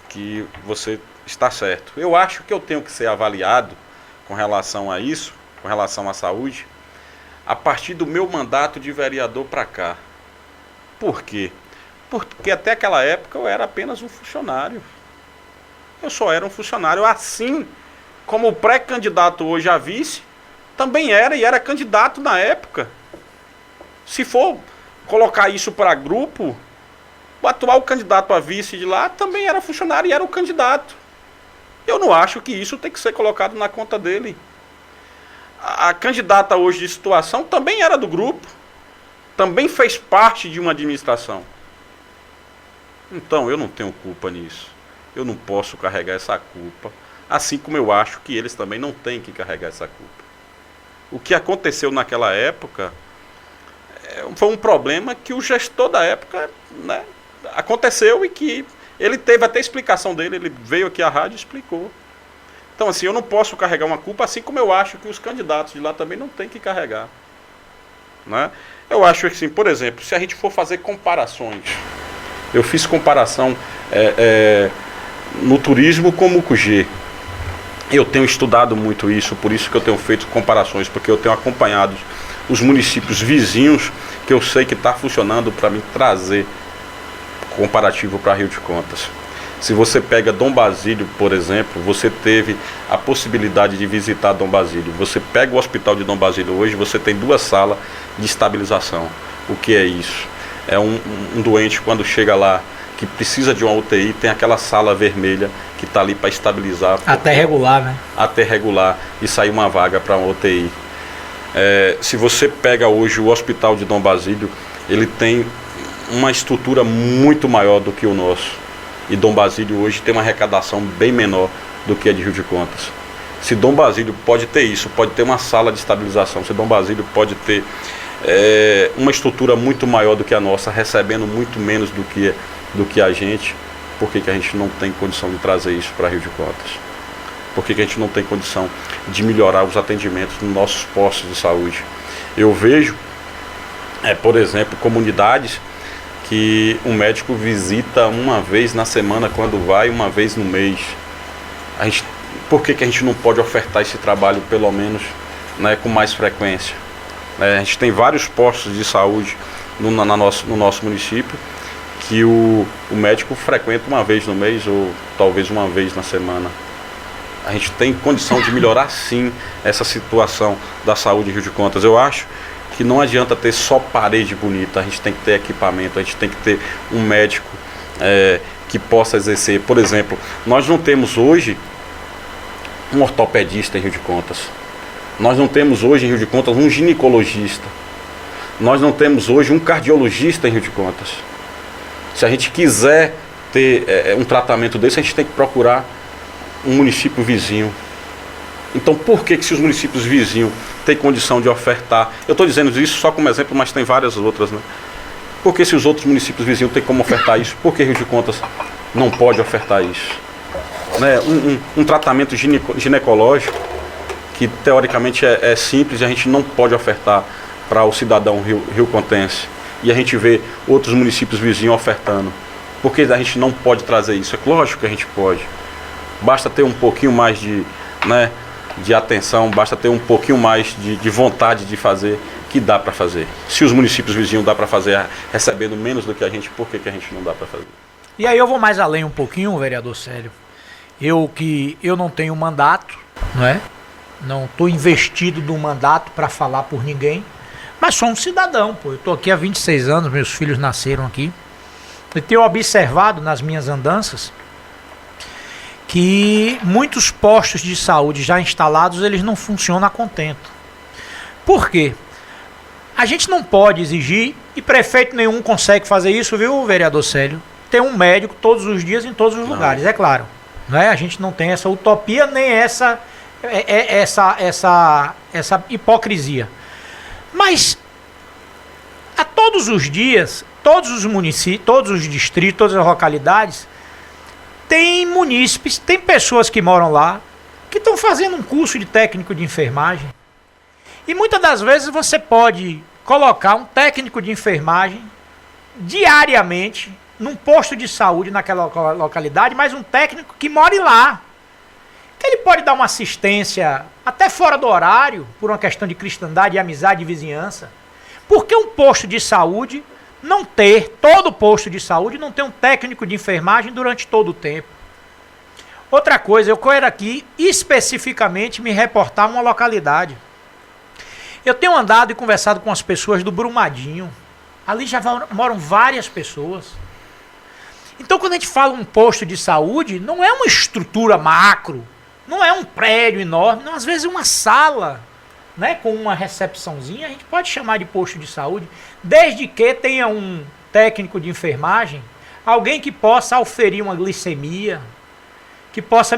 que você está certo. Eu acho que eu tenho que ser avaliado com relação a isso, com relação à saúde, a partir do meu mandato de vereador para cá. Por quê? Porque até aquela época eu era apenas um funcionário. Eu só era um funcionário, assim como o pré-candidato hoje a vice também era, e era candidato na época. Se for colocar isso para grupo, o atual candidato a vice de lá também era funcionário e era o candidato. Eu não acho que isso tem que ser colocado na conta dele. A candidata hoje de situação também era do grupo, também fez parte de uma administração. Então eu não tenho culpa nisso. Eu não posso carregar essa culpa, assim como eu acho que eles também não têm que carregar essa culpa. O que aconteceu naquela época foi um problema que o gestor da época, aconteceu, e que ele teve até explicação dele, ele veio aqui à rádio e explicou. Então, assim, eu não posso carregar uma culpa, assim como eu acho que os candidatos de lá também não têm que carregar. Eu acho que, assim, por exemplo, se a gente for fazer comparações, eu fiz comparação no turismo com o Mucugê. Eu tenho estudado muito isso, por isso que eu tenho feito comparações, porque eu tenho acompanhado os municípios vizinhos, que eu sei que está funcionando para mim trazer comparativo para Rio de Contas. Se você pega Dom Basílio, por exemplo, você teve a possibilidade de visitar Dom Basílio. Você pega o hospital de Dom Basílio hoje, você tem 2 salas de estabilização. O que é isso? É um doente, quando chega lá, que precisa de uma UTI, tem aquela sala vermelha que está ali para estabilizar. Até regular, né? Até regular e sair uma vaga para uma UTI. Se você pega hoje o hospital de Dom Basílio, ele tem uma estrutura muito maior do que o nosso. E Dom Basílio hoje tem uma arrecadação bem menor do que a de Rio de Contas. Se Dom Basílio pode ter isso, pode ter uma sala de estabilização, se Dom Basílio pode ter uma estrutura muito maior do que a nossa, recebendo muito menos do que a gente, por que a gente não tem condição de trazer isso para Rio de Contas? Por que a gente não tem condição de melhorar os atendimentos nos nossos postos de saúde? Eu vejo, por exemplo, comunidades que um médico visita uma vez na semana, quando vai, uma vez no mês. Por que a gente não pode ofertar esse trabalho, pelo menos, com mais frequência? A gente tem vários postos de saúde no nosso município, que o médico frequenta uma vez no mês, ou talvez uma vez na semana. A gente tem condição de melhorar, sim, essa situação da saúde em Rio de Contas. Eu acho que não adianta ter só parede bonita, a gente tem que ter equipamento, a gente tem que ter um médico que possa exercer. Por exemplo, nós não temos hoje um ortopedista em Rio de Contas. Nós não temos hoje em Rio de Contas um ginecologista. Nós não temos hoje um cardiologista em Rio de Contas. Se a gente quiser ter um tratamento desse, a gente tem que procurar um município vizinho. Então, por que se os municípios vizinhos têm condição de ofertar? Eu estou dizendo isso só como exemplo, mas tem várias outras, né? Por que se os outros municípios vizinhos têm como ofertar isso, por que Rio de Contas não pode ofertar isso? Né? Um tratamento ginecológico, que teoricamente é simples, e a gente não pode ofertar para o cidadão riocontense. E a gente vê outros municípios vizinhos ofertando. Por que a gente não pode trazer isso? É lógico que a gente pode. Basta ter um pouquinho mais de atenção, basta ter um pouquinho mais de vontade de fazer, que dá para fazer. Se os municípios vizinhos dá para fazer recebendo menos do que a gente, por que a gente não dá para fazer? E aí eu vou mais além um pouquinho, vereador Célio. Eu não tenho mandato, não é? Não estou investido no mandato para falar por ninguém, mas sou um cidadão, pô. Eu estou aqui há 26 anos, meus filhos nasceram aqui, e tenho observado nas minhas andanças que muitos postos de saúde já instalados, eles não funcionam a contento. Por quê? A gente não pode exigir, e prefeito nenhum consegue fazer isso, viu, vereador Célio? Ter um médico todos os dias em todos os lugares, é claro. Não é? A gente não tem essa utopia, nem essa hipocrisia. Mas, a todos os dias, todos os municípios, todos os distritos, todas as localidades, tem munícipes, tem pessoas que moram lá, que estão fazendo um curso de técnico de enfermagem. E muitas das vezes você pode colocar um técnico de enfermagem diariamente num posto de saúde naquela localidade, mas um técnico que mora lá. Ele pode dar uma assistência até fora do horário, por uma questão de cristandade, amizade e vizinhança. Por que um posto de saúde não ter, todo posto de saúde, não ter um técnico de enfermagem durante todo o tempo? Outra coisa, eu quero aqui especificamente me reportar uma localidade. Eu tenho andado e conversado com as pessoas do Brumadinho. Ali já moram várias pessoas. Então, quando a gente fala um posto de saúde, não é uma estrutura macro, não é um prédio enorme, não, às vezes é uma sala, né, com uma recepçãozinha, a gente pode chamar de posto de saúde, desde que tenha um técnico de enfermagem, alguém que possa auferir uma glicemia, que possa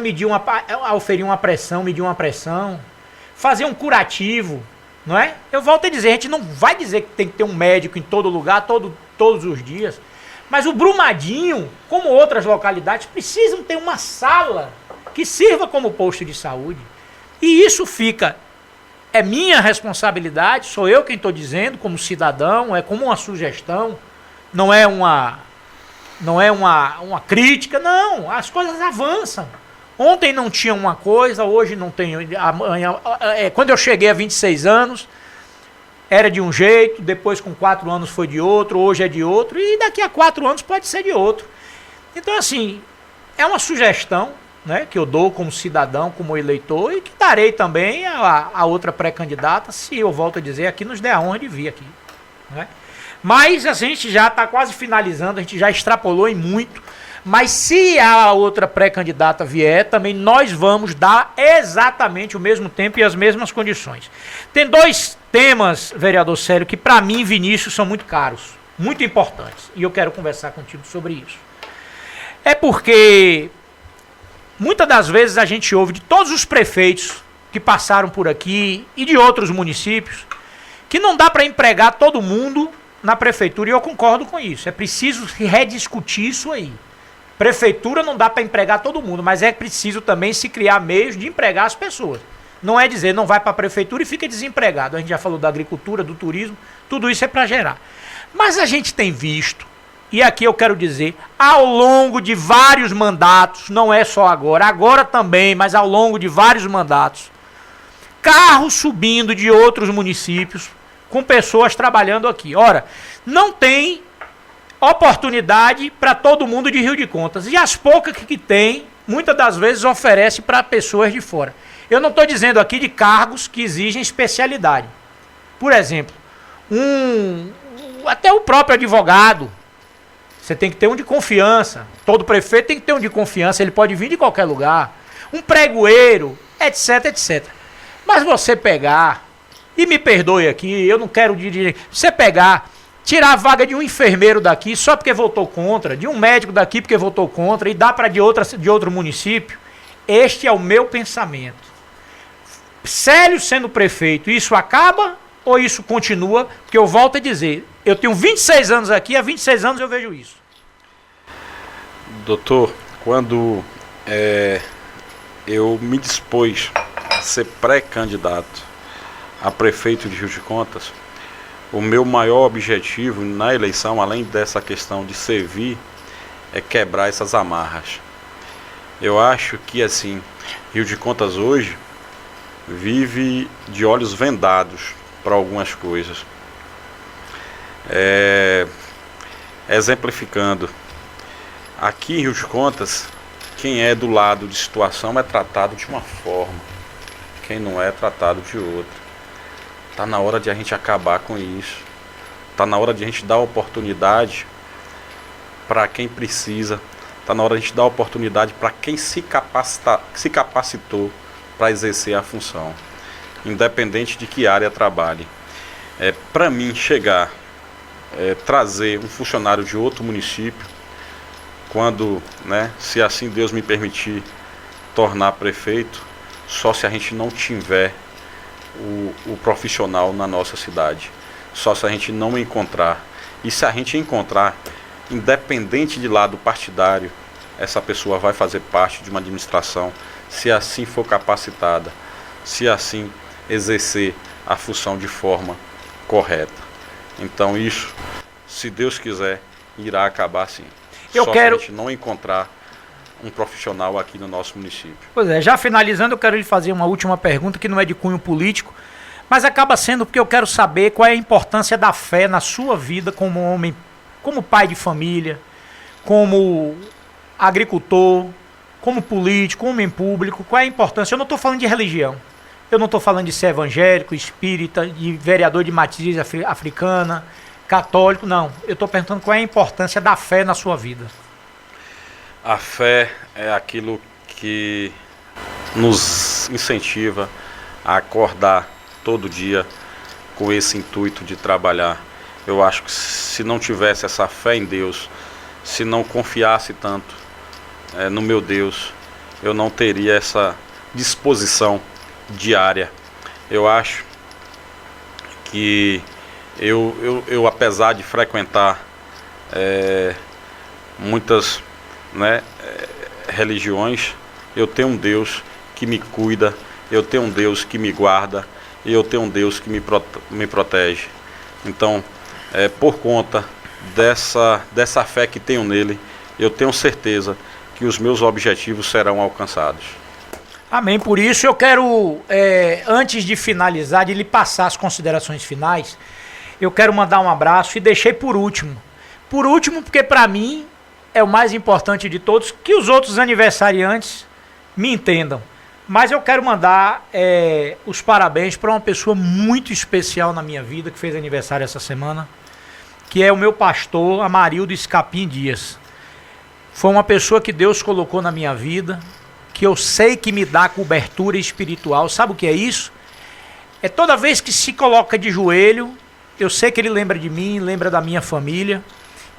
auferir uma pressão, medir uma pressão, fazer um curativo, não é? Eu volto a dizer, a gente não vai dizer que tem que ter um médico em todo lugar, todos os dias, mas o Brumadinho, como outras localidades, precisam ter uma sala que sirva como posto de saúde. E isso é minha responsabilidade, sou eu quem estou dizendo, como cidadão, é como uma sugestão, não é uma crítica, não, as coisas avançam. Ontem não tinha uma coisa, hoje não tem, amanhã, quando eu cheguei a 26 anos, era de um jeito, depois com 4 anos foi de outro, hoje é de outro, e daqui a 4 anos pode ser de outro. Então, assim, é uma sugestão, né, que eu dou como cidadão, como eleitor, e que darei também a outra pré-candidata, se eu volto a dizer, aqui nos der a honra de vir aqui. Né? Mas a gente já está quase finalizando, a gente já extrapolou em muito, mas se a outra pré-candidata vier, também nós vamos dar exatamente o mesmo tempo e as mesmas condições. Tem 2 temas, vereador Célio, que para mim, Vinícius, são muito caros, muito importantes, e eu quero conversar contigo sobre isso. É porque muitas das vezes a gente ouve de todos os prefeitos que passaram por aqui e de outros municípios que não dá para empregar todo mundo na prefeitura, e eu concordo com isso. É preciso rediscutir isso aí. Prefeitura não dá para empregar todo mundo, mas é preciso também se criar meios de empregar as pessoas. Não é dizer, não vai para a prefeitura e fica desempregado. A gente já falou da agricultura, do turismo, tudo isso é para gerar. Mas a gente tem visto, e aqui eu quero dizer, ao longo de vários mandatos, não é só agora também, mas ao longo de vários mandatos, carros subindo de outros municípios com pessoas trabalhando aqui. Ora, não tem oportunidade para todo mundo de Rio de Contas. E as poucas que tem, muitas das vezes oferece para pessoas de fora. Eu não estou dizendo aqui de cargos que exigem especialidade. Por exemplo, até o próprio advogado, você tem que ter um de confiança. Todo prefeito tem que ter um de confiança, ele pode vir de qualquer lugar. Um pregoeiro, etc, etc. Mas você pegar, e me perdoe aqui, eu não quero dirigir, você pegar, tirar a vaga de um enfermeiro daqui só porque votou contra, de um médico daqui porque votou contra, e dar para de outro município, este é o meu pensamento. Célio sendo prefeito, isso acaba ou isso continua? Porque eu volto a dizer, eu tenho 26 anos aqui, há 26 anos eu vejo isso. Doutor, quando eu me dispus a ser pré-candidato a prefeito de Rio de Contas, o meu maior objetivo na eleição, além dessa questão de servir, é quebrar essas amarras. Eu acho que, assim, Rio de Contas hoje vive de olhos vendados para algumas coisas. Exemplificando, aqui em Rio de Contas, quem é do lado de situação é tratado de uma forma, quem não é tratado de outra. Está na hora de a gente acabar com isso. Está na hora de a gente dar oportunidade para quem precisa. Está na hora de a gente dar oportunidade para quem se capacitou para exercer a função, independente de que área trabalhe. Para mim chegar, trazer um funcionário de outro município, quando, se assim Deus me permitir tornar prefeito, só se a gente não tiver o profissional na nossa cidade, só se a gente não encontrar. E se a gente encontrar, independente de lado partidário, essa pessoa vai fazer parte de uma administração, se assim for capacitada, se assim exercer a função de forma correta. Então isso, se Deus quiser, irá acabar sim. Se a gente não encontrar um profissional aqui no nosso município. Pois é, já finalizando, eu quero lhe fazer uma última pergunta que não é de cunho político, mas acaba sendo porque eu quero saber qual é a importância da fé na sua vida como homem, como pai de família, como agricultor, como político, homem público. Qual é a importância? Eu não estou falando de religião, eu não estou falando de ser evangélico, espírita, de vereador de matriz africana, católico, não. Eu estou perguntando qual é a importância da fé na sua vida. A fé é aquilo que nos incentiva a acordar todo dia com esse intuito de trabalhar. Eu acho que se não tivesse essa fé em Deus, se não confiasse tanto no meu Deus, eu não teria essa disposição diária. Eu acho que eu apesar de frequentar muitas religiões, eu tenho um Deus que me cuida, eu tenho um Deus que me guarda e eu tenho um Deus que me protege. Então, por conta dessa fé que tenho nele, eu tenho certeza que os meus objetivos serão alcançados. Amém. Por isso eu quero, antes de finalizar, de lhe passar as considerações finais, eu quero mandar um abraço e deixei por último. Por último, porque para mim é o mais importante de todos, que os outros aniversariantes me entendam. Mas eu quero mandar os parabéns para uma pessoa muito especial na minha vida, que fez aniversário essa semana, que é o meu pastor Amarildo Escapim Dias. Foi uma pessoa que Deus colocou na minha vida, que eu sei que me dá cobertura espiritual. Sabe o que é isso? É toda vez que se coloca de joelho, eu sei que ele lembra de mim, lembra da minha família.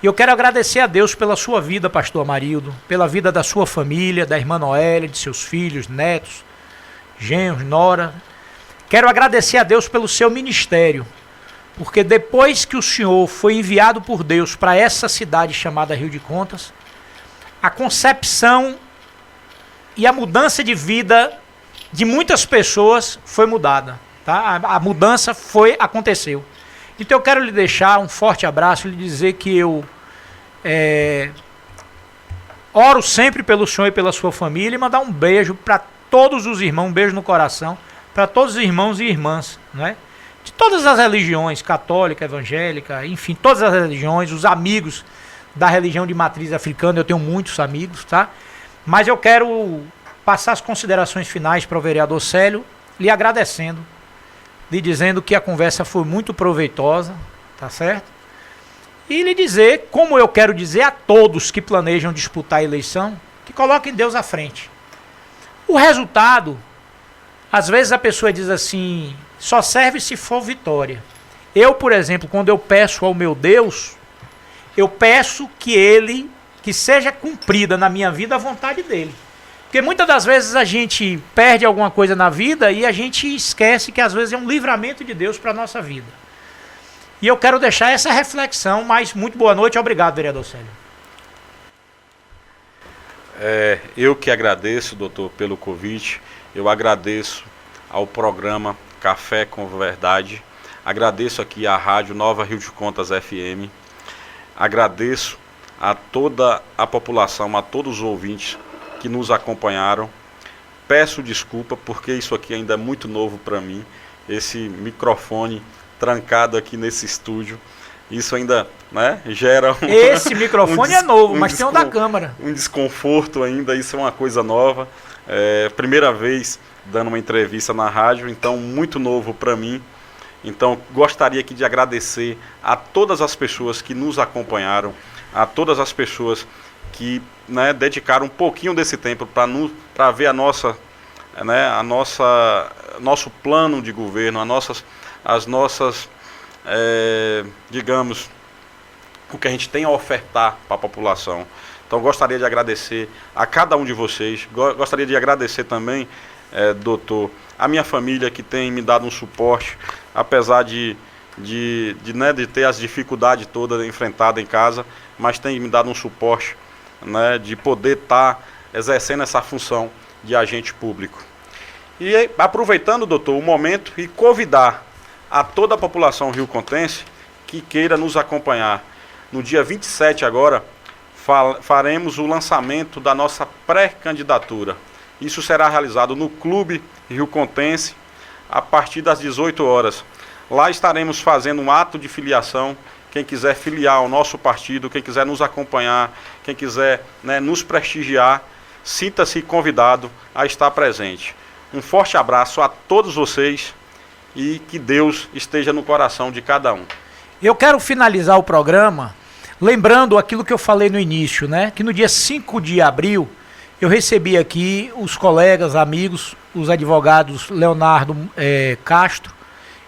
E eu quero agradecer a Deus pela sua vida, pastor Amarildo, pela vida da sua família, da irmã Noélia, de seus filhos, netos, genros, nora. Quero agradecer a Deus pelo seu ministério, porque depois que o senhor foi enviado por Deus para essa cidade chamada Rio de Contas, a concepção e a mudança de vida de muitas pessoas foi mudada, tá? A mudança aconteceu. Então eu quero lhe deixar um forte abraço, lhe dizer que eu oro sempre pelo senhor e pela sua família e mandar um beijo para todos os irmãos, um beijo no coração, para todos os irmãos e irmãs, né? De todas as religiões, católica, evangélica, enfim, todas as religiões, os amigos da religião de matriz africana, eu tenho muitos amigos, tá? Mas eu quero passar as considerações finais para o vereador Célio, lhe agradecendo, lhe dizendo que a conversa foi muito proveitosa, tá certo? E lhe dizer, como eu quero dizer a todos que planejam disputar a eleição, que coloquem Deus à frente. O resultado, às vezes a pessoa diz assim, só serve se for vitória. Eu, por exemplo, quando eu peço ao meu Deus, eu peço que seja cumprida na minha vida a vontade dele. Porque muitas das vezes a gente perde alguma coisa na vida e a gente esquece que às vezes é um livramento de Deus para a nossa vida. E eu quero deixar essa reflexão, mas muito boa noite, obrigado, vereador Célio. Eu que agradeço, doutor, pelo convite. Eu agradeço ao programa Café com Verdade. Agradeço aqui à Rádio Nova Rio de Contas FM. Agradeço a toda a população, a todos os ouvintes que nos acompanharam. Peço desculpa porque isso aqui ainda é muito novo para mim. Esse microfone trancado aqui nesse estúdio. Isso ainda, né, gera Esse microfone é novo, mas tem o da câmara. Um desconforto ainda, isso é uma coisa nova. Primeira vez dando uma entrevista na rádio, então muito novo para mim. Então gostaria aqui de agradecer a todas as pessoas que nos acompanharam, a todas as pessoas que, né, dedicaram um pouquinho desse tempo para ver nosso plano de governo, as nossas digamos, o que a gente tem a ofertar para a população. Então gostaria de agradecer a cada um de vocês, gostaria de agradecer também, doutor, a minha família que tem me dado um suporte, apesar de ter as dificuldades todas enfrentadas em casa, mas tem me dado um suporte, né, de poder estar exercendo essa função de agente público. E aproveitando, doutor, o momento e convidar a toda a população riocontense que queira nos acompanhar. No dia 27 agora, faremos o lançamento da nossa pré-candidatura. Isso será realizado no Clube Riocontense a partir das 18 horas. Lá estaremos fazendo um ato de filiação. Quem quiser filiar ao nosso partido, quem quiser nos acompanhar, quem quiser, né, nos prestigiar, sinta-se convidado a estar presente. Um forte abraço a todos vocês e que Deus esteja no coração de cada um. Eu quero finalizar o programa lembrando aquilo que eu falei no início, né? Que no dia 5 de abril eu recebi aqui os colegas, amigos, os advogados Leonardo Castro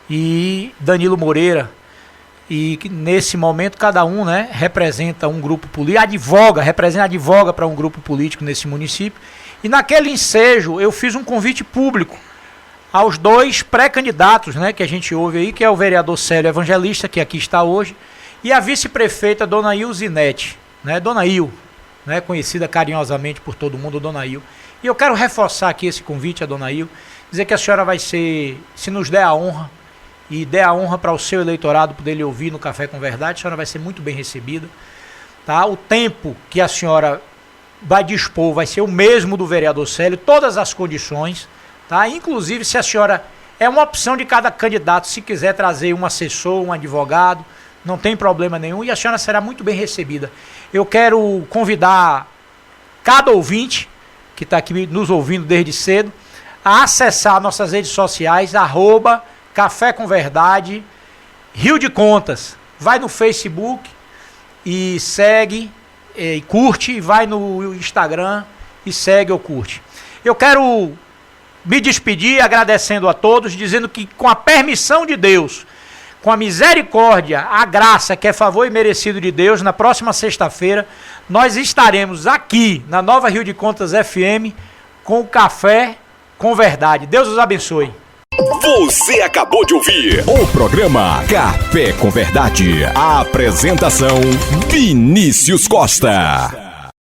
e Danilo Moreira. E que nesse momento cada um, né, representa um grupo político, advoga para um grupo político nesse município. E naquele ensejo eu fiz um convite público aos dois pré-candidatos, né, que a gente ouve aí, que é o vereador Célio Evangelista, que aqui está hoje, e a vice-prefeita Dona Ilzinete, né, Dona Il, né, conhecida carinhosamente por todo mundo, Dona Il. E eu quero reforçar aqui esse convite a Dona Il, dizer que a senhora vai ser, se nos der a honra, e der a honra para o seu eleitorado poder lhe ouvir no Café com Verdade, a senhora vai ser muito bem recebida. Tá? O tempo que a senhora vai dispor vai ser o mesmo do vereador Célio, todas as condições, tá? Inclusive se a senhora, é uma opção de cada candidato, se quiser trazer um assessor, um advogado, não tem problema nenhum, e a senhora será muito bem recebida. Eu quero convidar cada ouvinte que está aqui nos ouvindo desde cedo a acessar nossas redes sociais, @Café com Verdade, Rio de Contas. Vai no Facebook e segue, e curte, e vai no Instagram e segue ou curte. Eu quero me despedir agradecendo a todos, dizendo que com a permissão de Deus, com a misericórdia, a graça que é favor e merecido de Deus, na próxima sexta-feira, nós estaremos aqui na Nova Rio de Contas FM com o Café com Verdade. Deus os abençoe. Você acabou de ouvir o programa Café com Verdade. A apresentação: Vinícius Costa.